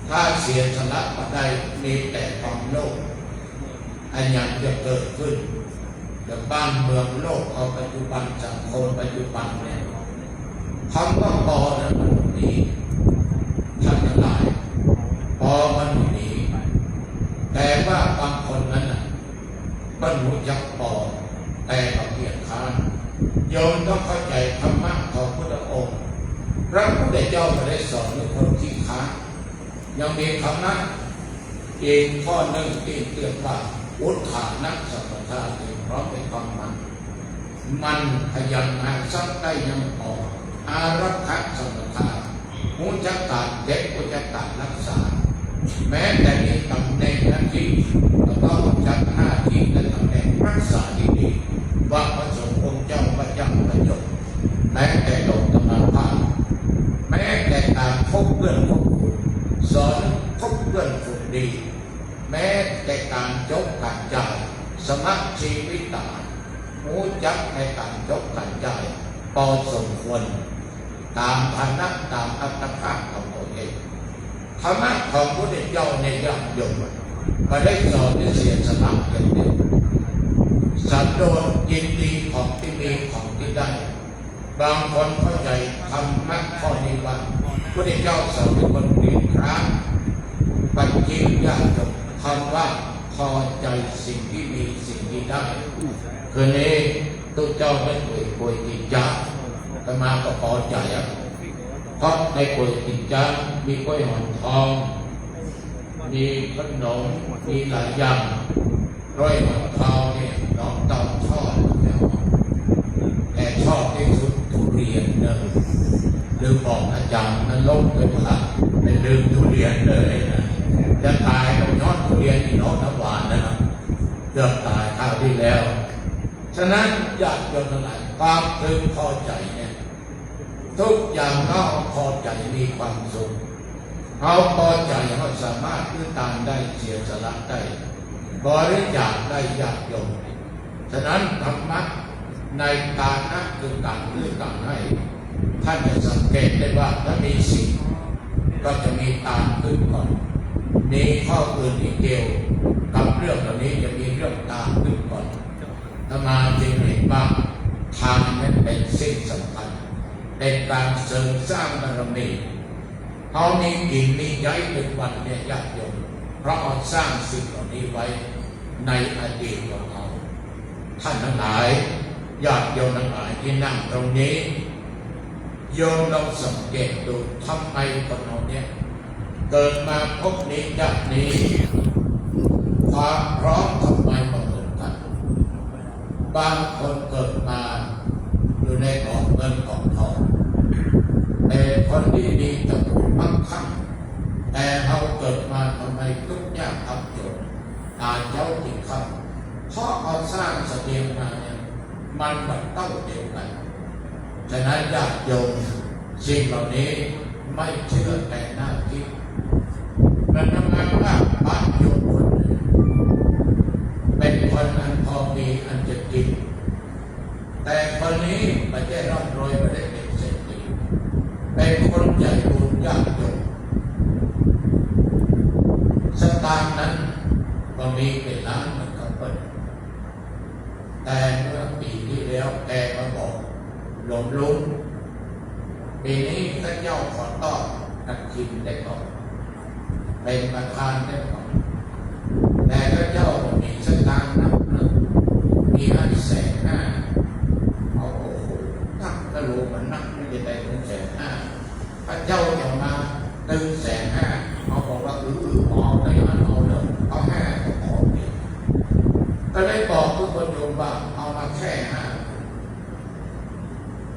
ถ้าเสียสละมาได้มีแต่ความโลภอันยังจะเกิดขึ้นแต่บ้านเมืองโลกเอาปัจจุบันสังคมปัจจุบันเนี่ยคำว่าพอนั้นมันหนีท่านทั้งหลายพอมันหนีแต่ว่าบางคนนั้นน่ะก็รู้จักพอแต่ก็เกียจค้านโยมต้องเข้าใจธรรมะของพระองค์พระพุทธเจ้าไม่ได้สอนให้คนขี้ค้านยังมีคำนั้นอีกข้อหนึ่งที่เรียกว่าอุทานะสัมปทาเพราะเป็นความมันพยัญชนะสักได้ยังพออารักขาสัมปทามุจักการเด็กมุจักการรักษาแม้แต่ในตำแหน่งนั้นที่ก็ต้องจัดหน้าที่และตำแหน่งรักษาที่ดีว่าพระสงฆ์องค์เจ้าพระยังประโยชน์แม้แต่โลกธรรมภาพแม้แต่การพบเพื่อนพบคุณสอนพบเพื่อนฝึกดีแม้แต่การยกการจ่ายสมัครชีวิตตารู้จักในการยกการจ่ายพอสมควรตามฐานะตามอัตภาพของตัวเองธรรมะของพระพุทธเจ้าในญาติโยมก็ได้สอนในเสียสละอย่างเดียวสันโดษยินดีของที่มีของที่ได้บางคนเข้าใจธรรมะข้อนี้ว่าพระพุทธเจ้าสอนให้คนเรียนครั้งปัจจิญาณคำว่าพอใจสิ่งที่มีสิ่งที่ได้คืนนี้ตัวเจ้าไม่ป่วยกินยาแต่มาก็พอใจเพราะในป่วยกินยามีกล้วยหอมทองมีขนมมีหลายอย่างร้อยหอมทองเนี่ยน้องเต่าชอบแต่ชอบที่สุดทุเรียนเนี่ยลืมบอกอาจารย์นั้นลบเลยว่าไม่ลืมทุเรียนเลยนะจะตายต้องยอดทุเรียนอีกน้องน้ำหวานนะครับเกือบตายคราวที่แล้วฉะนั้นญาติโยมทั้งหลายความพึงพอใจเนี่ยทุกอย่างเขาพอใจมีความสุขเขาพอใจเขาสามารถพื้นตามได้เสียสละได้บริจาคได้ญาติโยมฉะนั้นธรรมะในการนั่งคือการเลื่อนการให้ท่านจะสังเกตได้ว่าถ้ามีสิ่งก็จะมีตามขึ้นก่อนมีข้ออื่นอีกเดียวกับเรื่องเหล่านี้จะมีเรื่องตามขึ้นก่อนถ้ามาจึงเห็นว่าทางนั้นเป็นสิ่งสำคัญเป็นการเสริมสร้างบารมีเขามีกินมีย้ายเป็นวันเนี่ยญาติโยมเพราะเขาสร้างสิ่งเหล่านี้ไว้ในอดีตของเขาท่านทั้งหลายญาติโยมทั้งหลายที่นั่งตรงนี้โยมเราสังเกตดูทำไมคนเราเนี่ยเกิดมาพบนี้ญาตินี้ความพร้อมทำไมมาเหมือนกันบางคนเกิดมาอยู่ในกองเงินกองทองแต่คนดีๆจะถูกมั่งคั่งแต่เอา เกิดมาทำไมทุกข์ยากทำจนเจ้าจริงครับเพราะเอาสร้างเสบียงมาเนี่ยมันเต้าเดียวกันฉะนั้นญาติโยมสิ่งเหล่านี้ไม่เชื่อแต่หน้าคิดมันทำงานว่าบ้านโยมคนหนึ่งเป็นคนอันพอมีอันจะกินแต่คนนี้ไม่ได้ร่ำรวยไม่ได้เป็นเศรษฐีเป็นคนใจบุญยากจนสตางค์นั้นก็มีเป็นล้านเหมือนกับเปิ้ลแต่เมื่อปีที่แล้วแกมาบอกหลงลุงปีนี้ท่านเจ้าขอต้อนนักกินได้ก่อนเป็นประธานได้ก่อนแต่ท่านเจ้ามีสตางค์นับหนึ่งมี550,000เอาโอ้โหนักก็รู้มันนักไม่ได้ถึง150,000พระเจ้าจะมาตึง150,000เขาบอกว่าเอาได้เอาเลยเอา5ก็พอเพียงก็เลยบอกทุกคนโยมว่าเอามาแค่5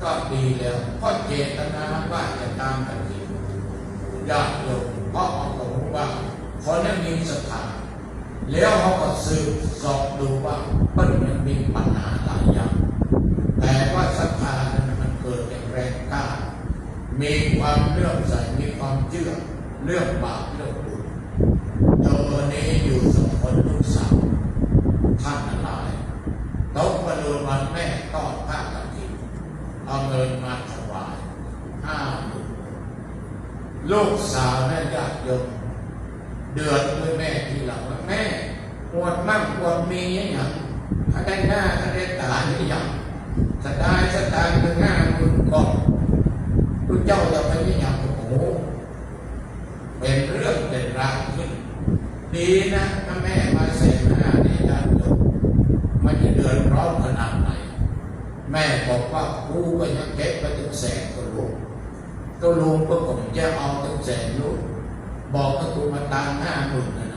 ก็ดีแล้วเพราะเจตนาว่าจะตามกันจริงญาติโยมเพราะเขาบอกว่าคนนั้นมีศรัทธาแล้วเขาก็สืบสอบดูว่ามันมีปัญหาหลายอย่างแต่ว่าศรัทธานั้นมันเกิดจากแรงกล้ามีความเลื่อมใสมีความเชื่อเรื่องบาปเรื่องบุญตัวนี้อยู่2 คนลูกสาวท่านหลายต้องมาดูวันแม่ต้อนผ้ากฐินเอาเงินมาถวาย50,000ลูกสาวแม่ญาติโยมเดือดด้วยแม่ทีหลังว่าแม่ปวดมั่งปวดมีอย่างถ้าได้หน้าถ้าได้ตาอย่างจะได้จะตายเป็นหน้าคุณก่อนคุณเจ้าจะไปอย่างโอ้โหเป็นเรื่องเป็นราวขึ้นดีนะถ้าแม่มาเสร็จหน้านี่ญาติโยมมันจะเดือดร้อนขนาดไหนแม่บอกว่ากูก็ยังเก็บไปถึง100,000ก็ลุงก็ผมจะเอาถึง100,000ลูกบอกว่ากูมาตาม50,000นะ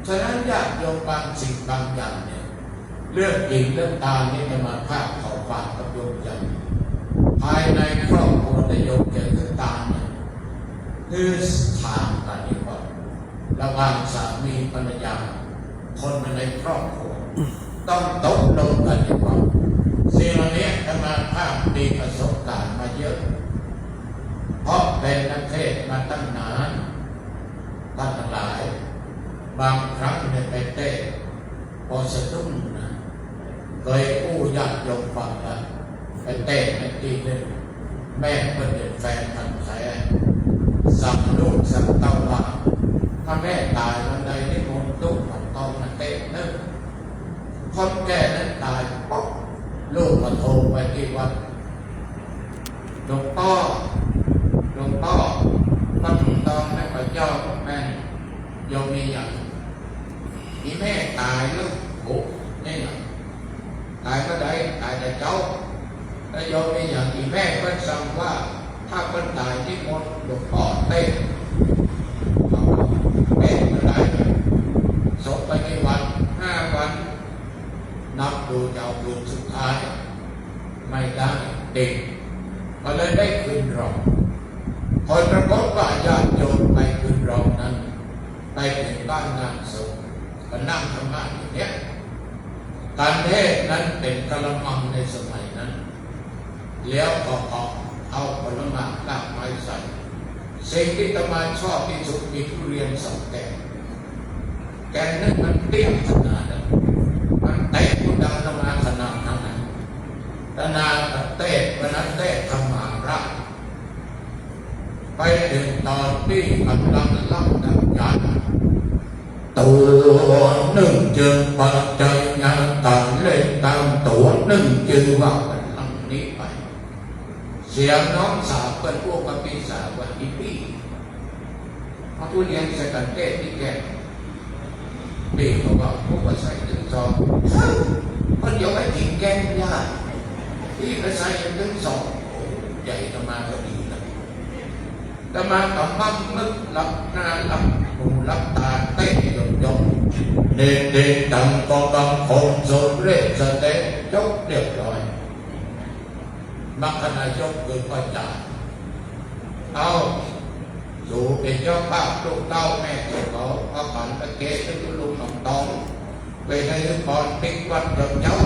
ฉะนั้นญาติโยมบางสิ่งบางอย่างเนี่ยเรื่องจริงเรื่องตามนี่จะมาภาพเขาฝากกับโยมใจภายในครอบครัวแต่โยมเกิดขึ้นตามเนี่ยคือถามกันดีกว่าระหว่างสามีภรรยาคนในครอบครัวต้องตกลงกันดีกว่าสิ่งเหล่านี้จะมาภาพมีประสบการณ์มาเยอะเพราะเป็นนักเทศมาตั้งนานท่านทั้งหลายบางครั้งเนี่ยไปเต้พอสะดุ้งนะเคยกู้ญาติโยมฟังแล้วไปเต้ในที่นึงแม่เป็นแฟนพันธุ์แท้สั่งลูกสั่งเต้าว่าถ้าแม่ตายวันใดนี่มนตุ้งของตองมาเต้นึกคนแก่นั้นตายป๊อกลูกมาโทรไปที่วัดหลวงพ่อพระถูกต้องแม่พระเจ้าแม่โยมมีอย่างที่แม่ตายแล้วโอ้นี่นะตายก็ได้ตายแต่เจ้าแล้วโยมมีอย่างที่แม่เพิ่นสั่งว่าถ้าเพิ่นตายที่มนหลวงพ่อเต้แม่ก็ได้ศพไปในวัน5 วันนับดูเจ้าคืนสุดท้ายไม่ได้เด็กก็เลยได้คืนรองคอยประกอบว่าญาติโยมไปคืนรองนั้นไปถึงบ้านงานศพก็นั่งธรรมะอย่างเนี้ยการเทศนั้นเป็นกระมังในสมัยนั้นแล้วก็เอาผลไม้รากไม้ใส่สิ่งที่ตมาชอบที่สุดมีทุเรียน2 แกนนั้นมันเตี้ยขนาดนั้นมันเตะกุดังตมาขนาดนั้นตนาเตะวันนั้นเตะธรรมาราชไปถึงตอนที่กำลังรับดังยันตัวหนึ่งจึงปัจจัยงานต่างเล่นตามตัวหนึ่งจึงว่ากันลำนี้ไปเสียงน้องสาวเป็นพวกกับพี่สาวว่าอีพี่พอทุเรียนใส่กันเต้ที่แกพี่เขาบอกพวกว่าใส่ถึง2คนเดียวไอ้ถิ่นแกงยากพี่ก็ใส่ถึง2ใหญ่ตมาก็ดีนะตมาต่อมั่งนึกหลับหน้าหลับหูหลับตาเต้ยงเด็กๆต่างก็บางคนโซเร่สเตจยกเรียบร้อยมัคคณายกเกิดประจานเอา สู่เป็นเจ้าภาพลูกเต้าแม่เจ้าเขาพระขันตะเกศตุลุงหนองตองไปให้ทุกคนปิกวัดกับเจ้า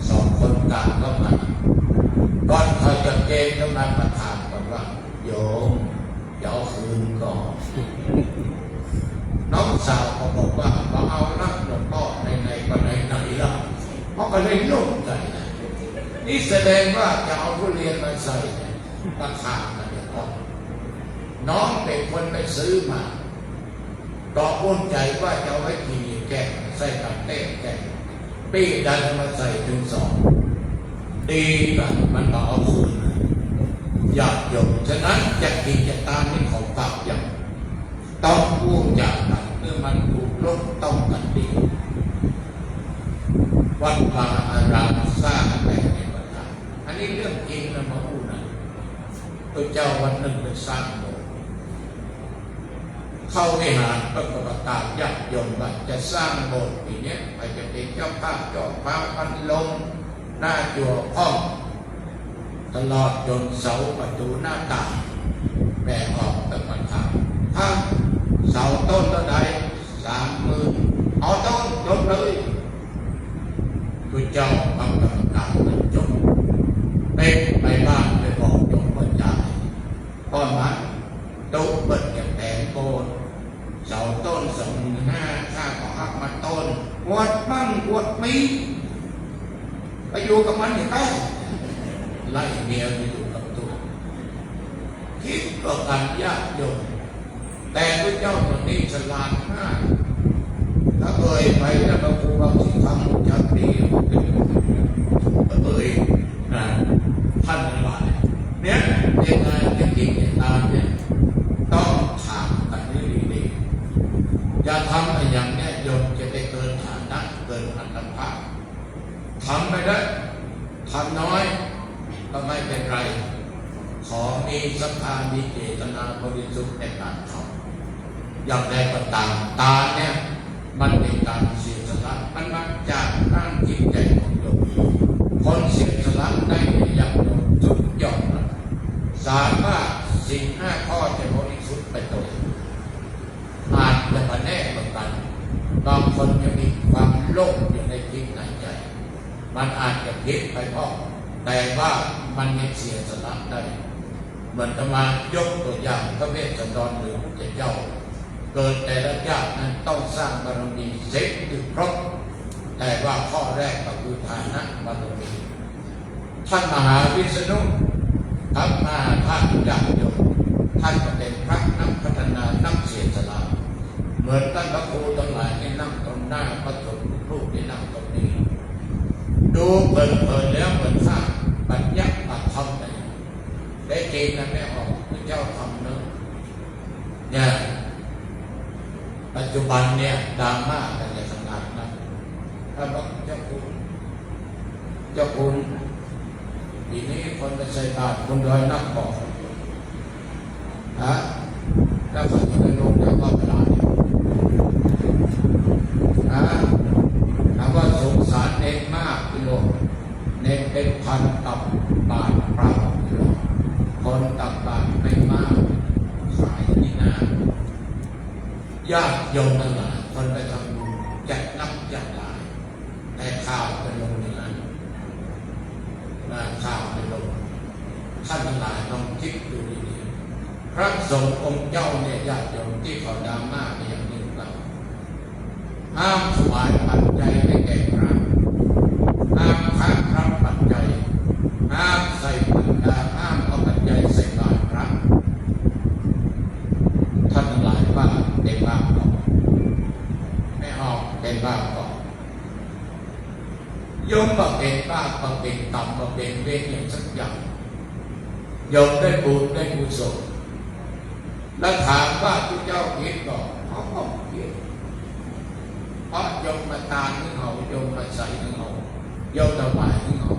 สองคนกลางก็มาก่อนเขาจะเกณฑ์กำลังมาถามกันว่าโยมเดี๋ยวคืนก่อนน้องสาวเขาบอกว่ามาเอานักหลวงพ่อในก็ไหนล่ะเพราะก็เลยโล่งใจนี่แสดงว่าจะเอาทุเรียนมาใส่ราคากันเนี่ยก็น้องเป็นคนไปซื้อมาตอกอุ่นใจว่าจะเอาไว้กินแกงใส่กับเต้แกงปีดันมาใส่ถึง2ดีกันมันก็เอาคืนอยากยกฉะนั้นจะกินจะตามนี่ของฝากอย่างต้องพูดจากกันเมื่อมันถูกลดต้องกันดีวัดวาอารามสร้างแต่ในประเทศอันนี้เรื่องจริงนะมาพูดนะตัวเจ้าวันหนึ่งไปสร้างโบสถ์เข้าวิหารประกาศญาติโยมว่าจะสร้างโบสถ์ปีนี้ไปจะเป็นเจ้าภาพเจ้าฟ้าพันลมหน้าจั่วห้องตลอดจนเสาประตูหน้าต่างแบ่งออกเป็นประธานถ้าเสาต้นเท่าใด30,000เอาต้นจบเลยตัวเจ้าบางประกาศมันจบเป็นไปบ้านไปบอกโยมว่าจ่ายก้อนมันตุ๊กเปิดอย่างแผงโกนเสาต้น25,000ค่าของหักมาต้นวัดมั่งวัดมีไปอยู่กับมันอย่างไรไล่เมียไปอยู่กับตัวคิดก็การยากโยมแต่พระเจ้าตัวนี้ฉลาดมากถ้าเอ่ยไปแล้วเราพูดว่าที่ทำจากนี้เอ่ยท่านทั้งหลายเนี่ยยังไงจะกินจะตามเนี่ยต้องถามกันดีๆอย่าทำอะไรอย่างนี้โยมจะไปเกินฐานะเกินอัตภาพทำไปได้ทำน้อยก็ไม่เป็นไรขอมีศรัทธามีเจตนาบริสุทธิ์ในการทำอย่างใดก็ตามตาเนี่ยมันเป็นการเสียสละมันมาจากร่างจิตใจของโยมคนเสียสละได้อย่างโยมสุดยอดสามารถสิ่ง5 ข้อจะบริสุทธิ์ไปตัวอาจจะมาแน่เหมือนกันบางคนจะมีความโลภอยู่ในจิตในใจมันอาจจะคิดไปเพราะแต่ว่ามันยังเสียสละได้เหมือนจะมายกตัวอย่างพระเวสสันดรหรือพระเจ้าเกิดแต่ละญาตินั้นต้องสร้างบารมีเสร็จถึงครบแต่ว่าข้อแรกก็คือฐานะบารมีท่านมหาวิษณุท่านมาท่านญาติโยมท่านก็เป็นพระนักพัฒนานักเสียสละเหมือนท่านพระครูทั้งหลายที่นั่งตรงหน้าพระสงฆ์รูปที่นั่งตรงนี้ดูเปิดแล้วเหมือนข้าปัญญาปัจธรรมได้จริงนะแม่ออกพระเจ้าทำเนอะเนี่ยปัจจุบันเนี่ยดราม่ากันในขนาดนั้นถ้าบอกเจ้าคุณทีนี้คนไปใส่บาตรคนดอยนักบอกแล้วคนจะไปลงแล้วก็เวลาถามว่าสงสารเน้นมากกิโลเน้นเป็นพันตับบาทเปล่ากิโลคนตับบาทไม่มากขายที่หน้าญาติโยมทั้งหลายคนไปทำบุญแจกนับแจกหลายแต่ข้าวเป็นลงอย่างนั้นข้าวเป็นลงท่านทั้งหลายลองคิดดูดีๆพระสงฆ์องค์เจ้าเนี่ยญาติโยมที่เขาดราม่าไปอย่างนี้ว่าห้ามถวายปัจจัยให้แก่พระห้ามพระรับปัจจัยห้ามใส่ปัจจัยห้ามเอาปัจจัยใส่บาตรพระท่านทั้งหลายว่าเป็นบาปก่อนไม่ออกเป็นบาปก่อนโยมว่าเป็นบาปว่าเป็นกรรมว่าเป็นเวรอย่างสักอย่างโยมได้บุญได้กุศลแล้วถามว่าพระเจ้าคิดก่อนเขาก็คิดเพราะโยมมาตามถึงเขาโยมมาใส่ถึงเขาโยมถวายถึงเขา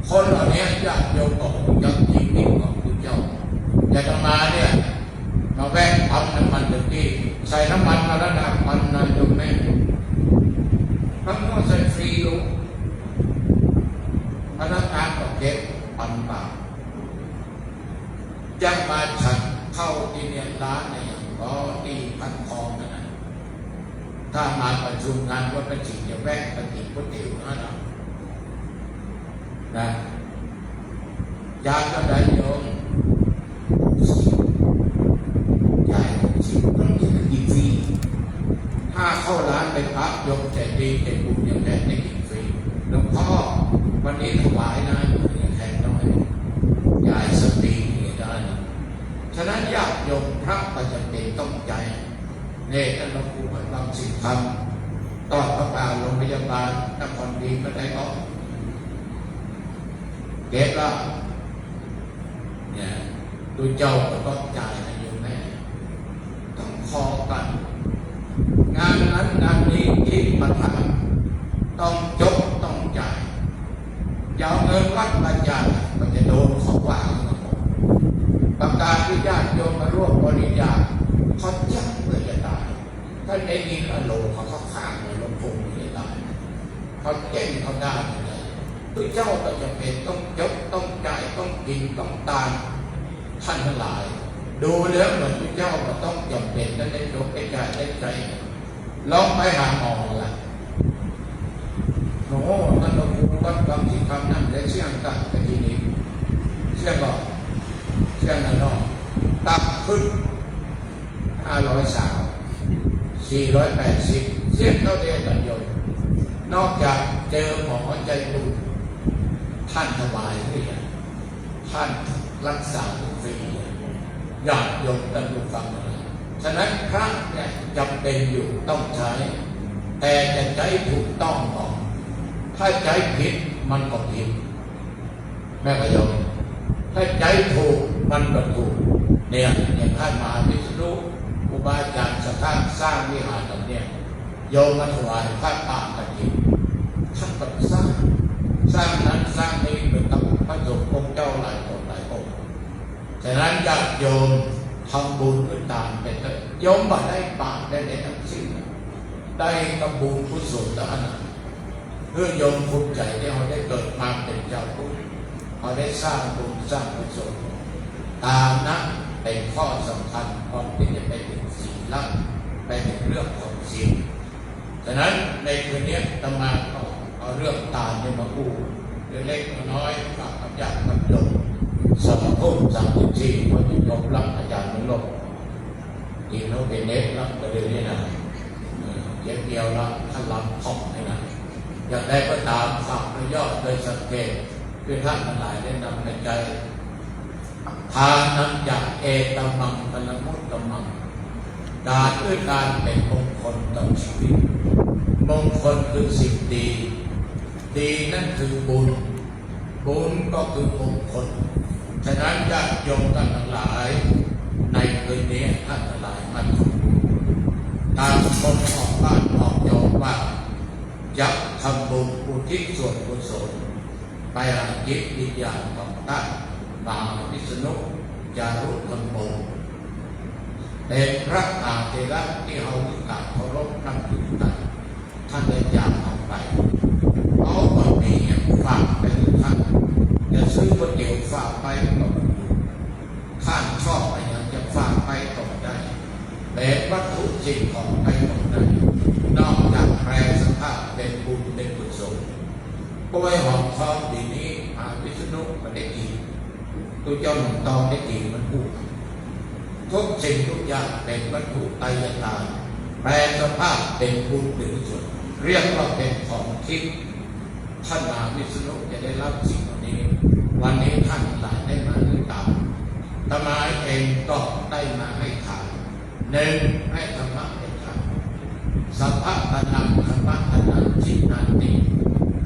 คนเหล่านี้ญาติโยมบอกยังจริงนี่ของพระเจ้าอย่าจะมาเนี่ยมาแวะปั๊มน้ำมันเดี๋ยวนี้ใส่น้ำมันมาแล้วนะมันนะโยมแม่ทั้งหมดใส่ฟรีลูกพนักงานก็เก็บปันบาทจะมาฉันข ล้านเนี่ยก็ตีพันคองนะถ้ามาประชุมงานวัดประจิตจะแวะประจิตพุทธิวนะยาก็ได้โยมใหญ่ชิมต้องกินฟรีถ้าเข้าร้านไปพักโยมใจดีใจบุญอย่างแท้ได้กินฟรีหลวงพ่อวันนี้ถวายนะแทนน้อยใหญ่สตินี่ได้ฉะนั้นญาติโยมพระก็จะเป็นต้องใจเนี่ยท่านหลวงปู่บางสิ่งทำต่อพระบาทโรงพยาบาลนครดีก็ได้ก็เก็บแล้วเนี่ยดูเจ้าก็ต้องจ่ายนะโยมแม่ต้องคอกันงานนั้นงานนี้ที่มาทำต้องจบต้องจ่ายอย่าเอาเงินวัดมาจ่ายมันจะโดนเขาว่าประกาศที่ญาติโยมมาร่วมบริจาคเขาจับเพื่อจะตายถ้าได้ยินอโลเขาข้างเลยลงพงไม่ได้เขาแจ้งเขาได้เลยตัวเจ้าก็จะเป็นต้องยกต้องจ่ายต้องกินต้องตายท่านทั้งหลายดูแล้วเหมือนตัวเจ้าก็ต้องจำเป็นได้ยกได้จ่ายได้ใจลองไปหาหมอละโน้ท่านหลวงปู่วัดบางที่คำนั่นได้เชี่ยงตัดไปทีนี้เชี่ยงบอกเชี่ยงนั่นเนาะตับขึ้น503 480เสียงเท่าเดียวกันโยมนอกจากเจอหมอใจบุญท่านถวายเรียนท่านรักษาฟรีญาติโยมตั้งดูฟังเลยฉะนั้นพระเนี่ยจำเป็นอยู่ต้องใช้แต่จะใช้ถูกต้องก่อนถ้าใช้ผิดมันก็ผิดแม่ก็โยมถ้าใช้ถูกมันก็ถูกเนี่ยอย่างท่านมหาวิษณุครูบาอาจารย์สร้างวิหารตรงเนี้ยโยมมาถวายพระป่ากันทีท่านก็สร้างนั้นสร้างนี้เหมือนกับพระสงฆ์องค์เจ้าหลายองค์ฉะนั้นญาติโยมทำบุญด้วยตามเป็นโยมมาได้ป่าได้ทั้งสิ้นได้กำบุญกุศลต่างๆเพื่อโยมภูมิใจที่เขาได้เกิดมาเป็นเจ้าบุญเขาได้สร้างบุญสร้างกุศลตามนั้นเป็นข้อสำคัญก่อนที่จะไปถึงศีลไปถึงเรื่องของศีลฉะนั้นในคืนนี้ตมาเอาเรื่องตาเนี่ยมาพูดเล็กๆน้อยๆฝากกับญาติกับโยม2:34วันที่ยกรับอาจารย์มันลบทีโนเป็นเน็ตรับประเด็นนี้นะเย็บเดียวละท่านรับของให้นะอยากได้ก็ตามฝากประยอดโดยสังเกตเพื่อท่านทั้งหลายได้นำในใจทานนั้นจากเอตมังพลมุตตมังการด้วยการเป็นมงคลต่อชีวิตมงคลคือสิ่งดีดีนั่นคือบุญก็คือมงคลฉะนั้นญาติโยมท่านทั้งหลายในคืนนี้ท่านทั้งหลายมาทำบุญตามคนออกบ้านออกโยมว่าจะทำบุญอุทิศส่วนกุศลไปหาจิตวิญญาณของท่านมหาวิษณุจารุธรรมโมเป็นพระอาเทระที่เรากราบเคารพนับถือท่านได้จากออกไปเอาบะหมี่ฝากไปถึงท่านจะซื้อก๋วยเตี๋ยวฝากไปก็ท่านชอบอะไรจะฝากไปก็ได้แบกวัตถุสิ่งของไปก็ได้นอกจากแปลสภาพเป็นบุญเป็นกุศลกล้วยหอมทองดีนี้มหาวิษณุก็ได้กินตัวเจ้าหนุ่มตองได้กินมันพูดทุกสิ่งทุกอย่างเป็นวัตถุไตรยานแปลสภาพเป็นบุญเป็นกุศลเรียกว่าเป็นของทิพย์ท่านมหาวิษณุจะได้รับสิ่งเหล่านี้วันนี้ท่านหลายได้มาด้วยตามธรรมะเองก็ได้มาให้ทานหนึ่งให้ธรรมะเป็นทานสัพพะตนังธรรมะตนังจิตนันติ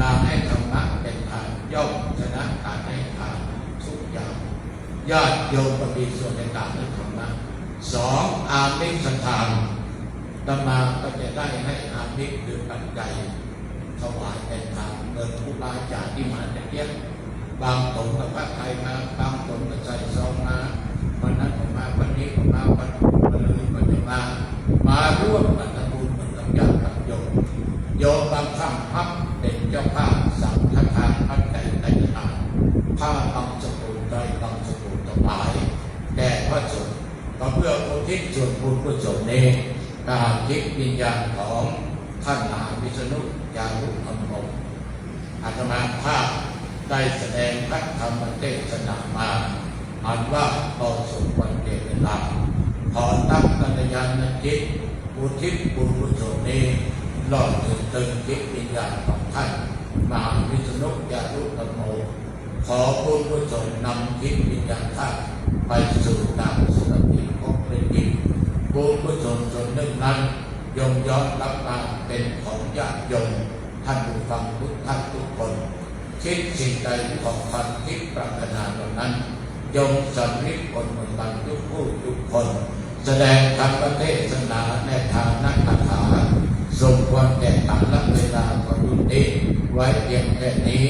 การให้ธรรมะเป็นทานย่อมชนะการให้ทานทุกอย่างญาติโยมก็มีส่วนในการให้ธรรมะสองอามิสทานธรรมะก็จะได้ให้อามิสหรือปัจจัยถวายเป็นทานเงินครูบาอาจารย์ที่มาจากเยี่ยมบางตนกับพระไทยมาบางตนกับใส่ซองมาวันนั้นก็มาวันนี้ก็มาวันเลยก็จะมาร่วมกันทำบุญเหมือนกับญาติกับโยมโยมบางครั้งพับเป็นเจ้าภาพสังฆทานพัดใจในทานผ้าบางสกุลใจบางสกุลถวายแด่พระสงฆ์ก็เพื่ออุทิศ ทิศส่วนบุญกุศลนี้ตามจิตวิญญาณของท่านมหาวิษณุจารุธรรมโมอาตมาภาพได้แสดงพระธรรมเทศนามาอันว่าพอสมควรแก่เวลาขอตั้งกัลยาณจิตอุทิศบุญกุศลนี้หล่อเติมจิตวิญญาณของท่านมหาวิษณุจารุธรรมโมขอบุญกุศลนำจิตวิญญาณท่านไปสู่ทางสุคติภพเป็นดินบุญกุศลส่วนหนึ่งนั้นยมย้อนรับมาเป็นของญาติโยมท่านผู้ฟังทุกท่านทุกคนคิดสิ่งใดของความคิดปรารถนาเหล่านั้นยมสำนึกผลเหมือนกันทุกผู้ทุกคนแสดงธรรมเทศนาในทางนักคาถาสมควรแก่กาลเวลาของยุติไว้เพียงแค่นี้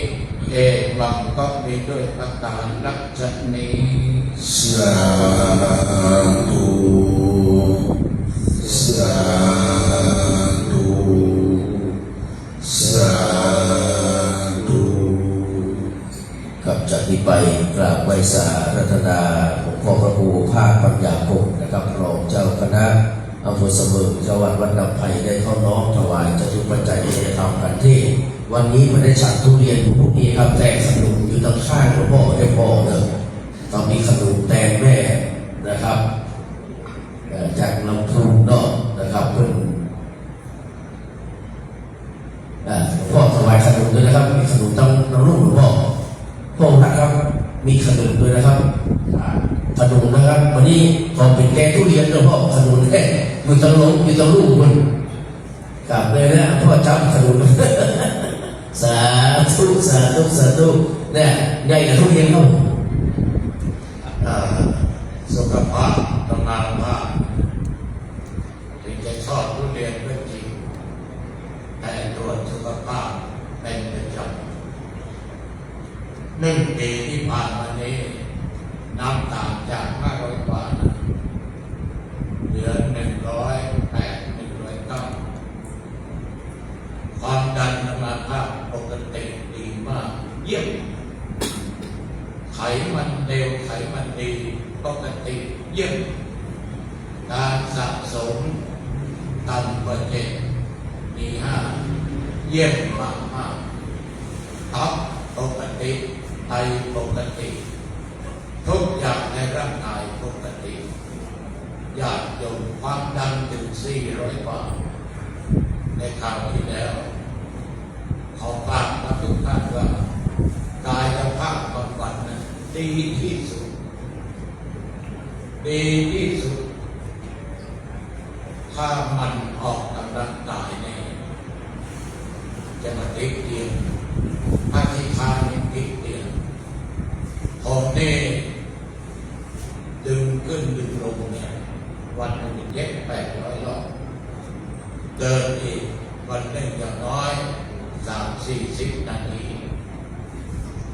เอวังก็มีด้วยประการลักษณนี้ สาธุสาธุสาธุ กับจากนี้ไปกราบไหว้สารัตนาหลวงพ่อพระครูภาคปัญญาคงนะครับรองเจ้าคณะอำเภอเสมิงจังหวัดวัดน้ำไผ่ได้เข้าน้อมถวายจตุปัจจัยในธรรมกันที่วันนี้ไม่ได้ฉันทุเรียนพวกนี้ครับแต่ขนมอยู่ตรงข้างหลวงพ่อได้พอเลยตอนนี้ขนมแตงแม่นะครับจากลำพูนเนาะนะครับเพิ่งหลวงพ่อถวายขนมด้วยนะครับมีขนมตั้งน้ำรุ่งหลวงพ่อพวกนะครับมีขนมด้วยนะครับขนมนะครับวันนี้ขอเป็นแกงทุเรียนหลวงพ่อขนมแค่มีตั้งลงมีตั้งลูกมันกลับเลยนะพ่อจำขนม สาธุสาธุสาธุเนี่ยใหญ่กับทุเรียนเขาสุขภาพต้องงานภาพถึงจะชอบทุเรียนก็จริงแต่ตัวสุขภาพเป็นประจำ1 ปีที่ผ่านมานี้น้ำตาลจาก500 กว่าเหลือ108 109ความดันน้ำมันภาพปกติดีมากเยี่ยมไขมันเร็วไขมันดีปกติเยี่ยมการสะสมต่ำกว่า7มี5เยี่ยมมากมากตับปกติไตปกติทุกอย่างในร่างกายปกติญาติโยมความดันถึง400 กว่าในคราวที่แล้วขอฝากมาทุกท่านว่ากายภาพบำบัดนั้นดีที่สุดดีที่สุดถ้ามันออกกำลังกายเนี่ยจะมาติดเตียงถ้าที่ทานเนี่ยติดเตียงผมเนี่ยดึงขึ้นดึงลงเนี่ยวันหนึ่งเย็บ800 รอบเดินอีกวันหนึ่งอย่างน้อย30-40 นาที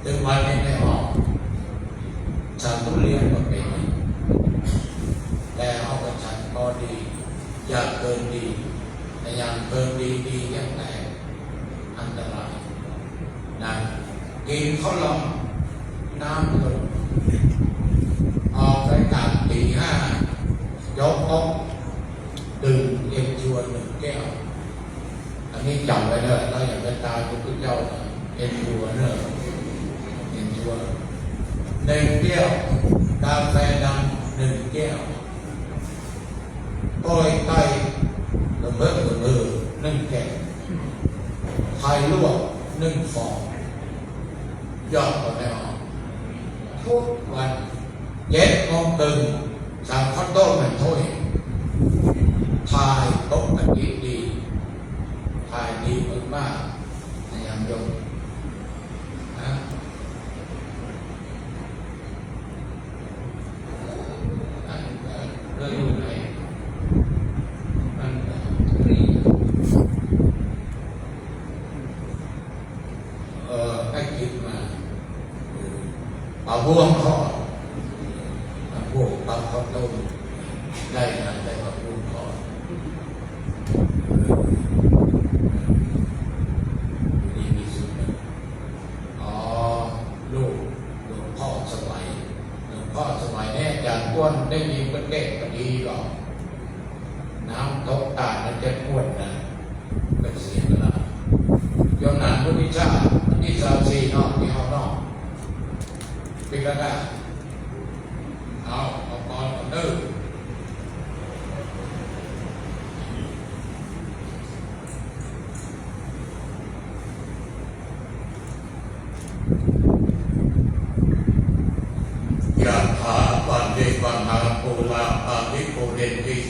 ถึงวันนี้ไม่ออกฉันต้องเรียนก็เป็นแต่เอากับฉันพอดีอยากเกินดีแต่อย่างเกินดีอย่างไรอันตรายนะกินข้าวหลามน้ำลงออกไปจากตี 5ยกอกดื่มเอ็มชวน1 แก้วอันนี้จำไว้เนอะเราอยากจะตายพระพุทธเจ้าเอ็นชัวเนอะเอ็นชัว1 แก้วกาแฟดำ1 แก้วต้อยไก่ระเบิด1 แก้วไข่ลวก1 ฟองยอดก็ไม่ออกทุกวัน7 โมงตื่นสั่งข้าวต้ม1 ถ้วยทายปกติดีทายดีมากในยามยมนะเรื่องอยู่ไหนมันนี่ให้คิดมาเอาพวงทอดพวกตับข้าวต้มได้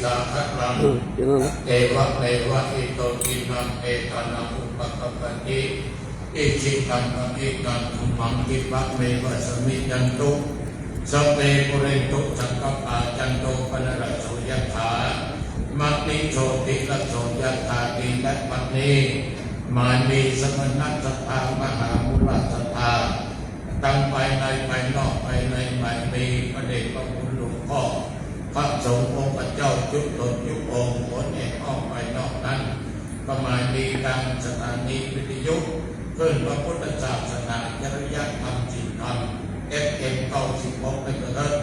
สาครังเอวะเมวะอิโตทินังเอตานังอุปกัปปติอิจิตังปะอิตังทุมังคิปะเมวะสมิจันตุสัพเพปุเรนตุสังกปาจันโตปนรสโสยถามัตติโชติรสโสยถาติและปัตนีมานีสมณัสสตามหามุลสัทธาตั้งภายในภายนอกภายในไม่มีประเดชพระคุณหลวงพ่อพระสงฆ์องค์พระเจ้าจุดตนยุองค์ผลเอกออกภายนอกนั้นก็มาดีดังสถานีวิทยุเพื่อพระพุทธศาสนาจริยธรรมสิ่งธรรมFM 96เป็นต้น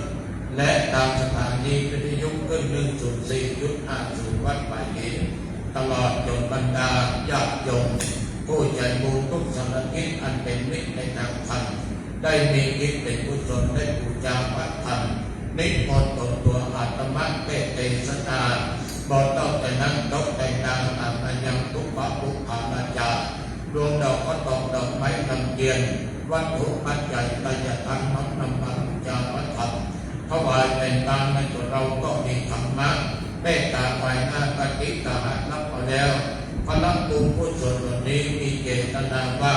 และตามสถานีวิทยุขึ้น104.50วัดป่าเย็นตลอดจนบรรดาญาติโยมผู้ใจบุญทุกสารทิศอันเป็นมิตรในทางธรรมได้มีกิจเป็นกุศลได้บูชาพระธรรมนิพนธ์ตนตัวอาตมะเตเตสนาบ่ต้องแต่นั่งตกแต่งนางอาภยังทุกปะปุภานาจาดวงดอกก็ตอกดอกไม้นำเทียนวัตถุปัจจัยตยธรรมน้อมนำมาบูชาพระธรรมถวายเป็นทางในตัวเราก็มีธรรมะเมตตาไว้หน้าปฏิตาหานับเอาแล้วพลังบุญกุศลวันนี้มีเจตนาว่า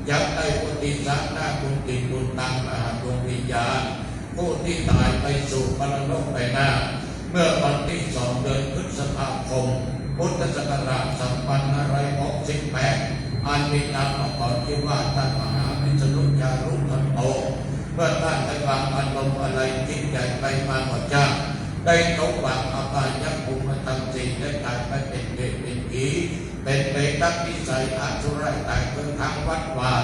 อยากได้ปฏิสัตหน้าบุญติบุญตามมหาดวงวิญญาณผู้ที่ตายไปสู่ปรโลกไปหน้าเมื่อวันที่2 เดือนพฤษภาคมพุทธศักราช2568อันมีนามก่อนที่ว่าท่านมหาวิษณุจารุทันโตเมื่อท่านได้วางอารมณ์อะไรจิตใจไปมาหมดจ้าได้ตกวางอบายภูมิธรรมสิ่งได้กลายไปเป็นเด็กเป็นผีเป็นเปรตพิสัยอาสุไรตายเป็นทางวัดวา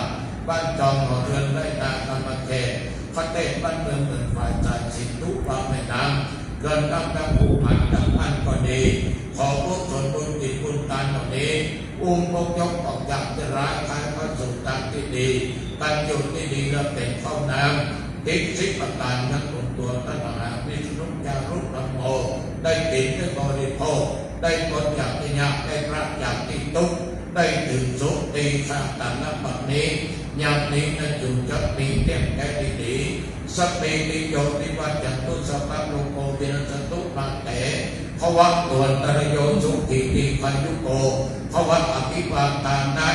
บ้านจองหอเรือนได้นากรรมเทศพระเทศบ้านเมืองเหมือนฝ่ายใจสิทธุวางแม่น้ำเกินกำลังผู้หันดังอันก็ดีขอพวกส่วนบุญจิตบุญตานเหล่านี้พวกยกออกจากที่ร้ายทายพระสุตานที่ดีตั้งอยู่ที่ดีและเป็นเข้าน้ำติดสิปตานนั้นตัวท่านมหาวิษณุจารุธรรมโมได้กินได้บริโภคได้ผลจากที่ยากได้รับจากที่ทุกข์ได้ถึงสุขตีข้าตานับบัดนี้ยามนี้นั้นจุจักมีเต็มแก่ดีสติติโยติวัจจันตุสัพพะโลโกวินัสตุมาเตภวะตวนตรโยสุขีติปัญญุโกภวะอภิวาทานะ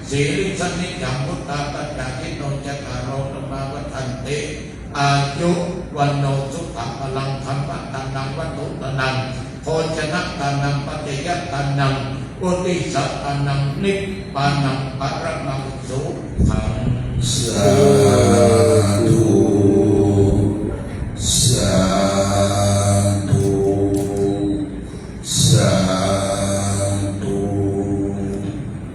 สีลิสนิจังมุตตาปัญญาทิโนจักการโรธรรมาวัฏันติอายุวันโนสุขังพลังธรรมตันนังวัตถุตันนังโภชนะตันนังปัจจยตันนังอุติสัตตันนังนิพพานังปรมังสุขัง สาธุ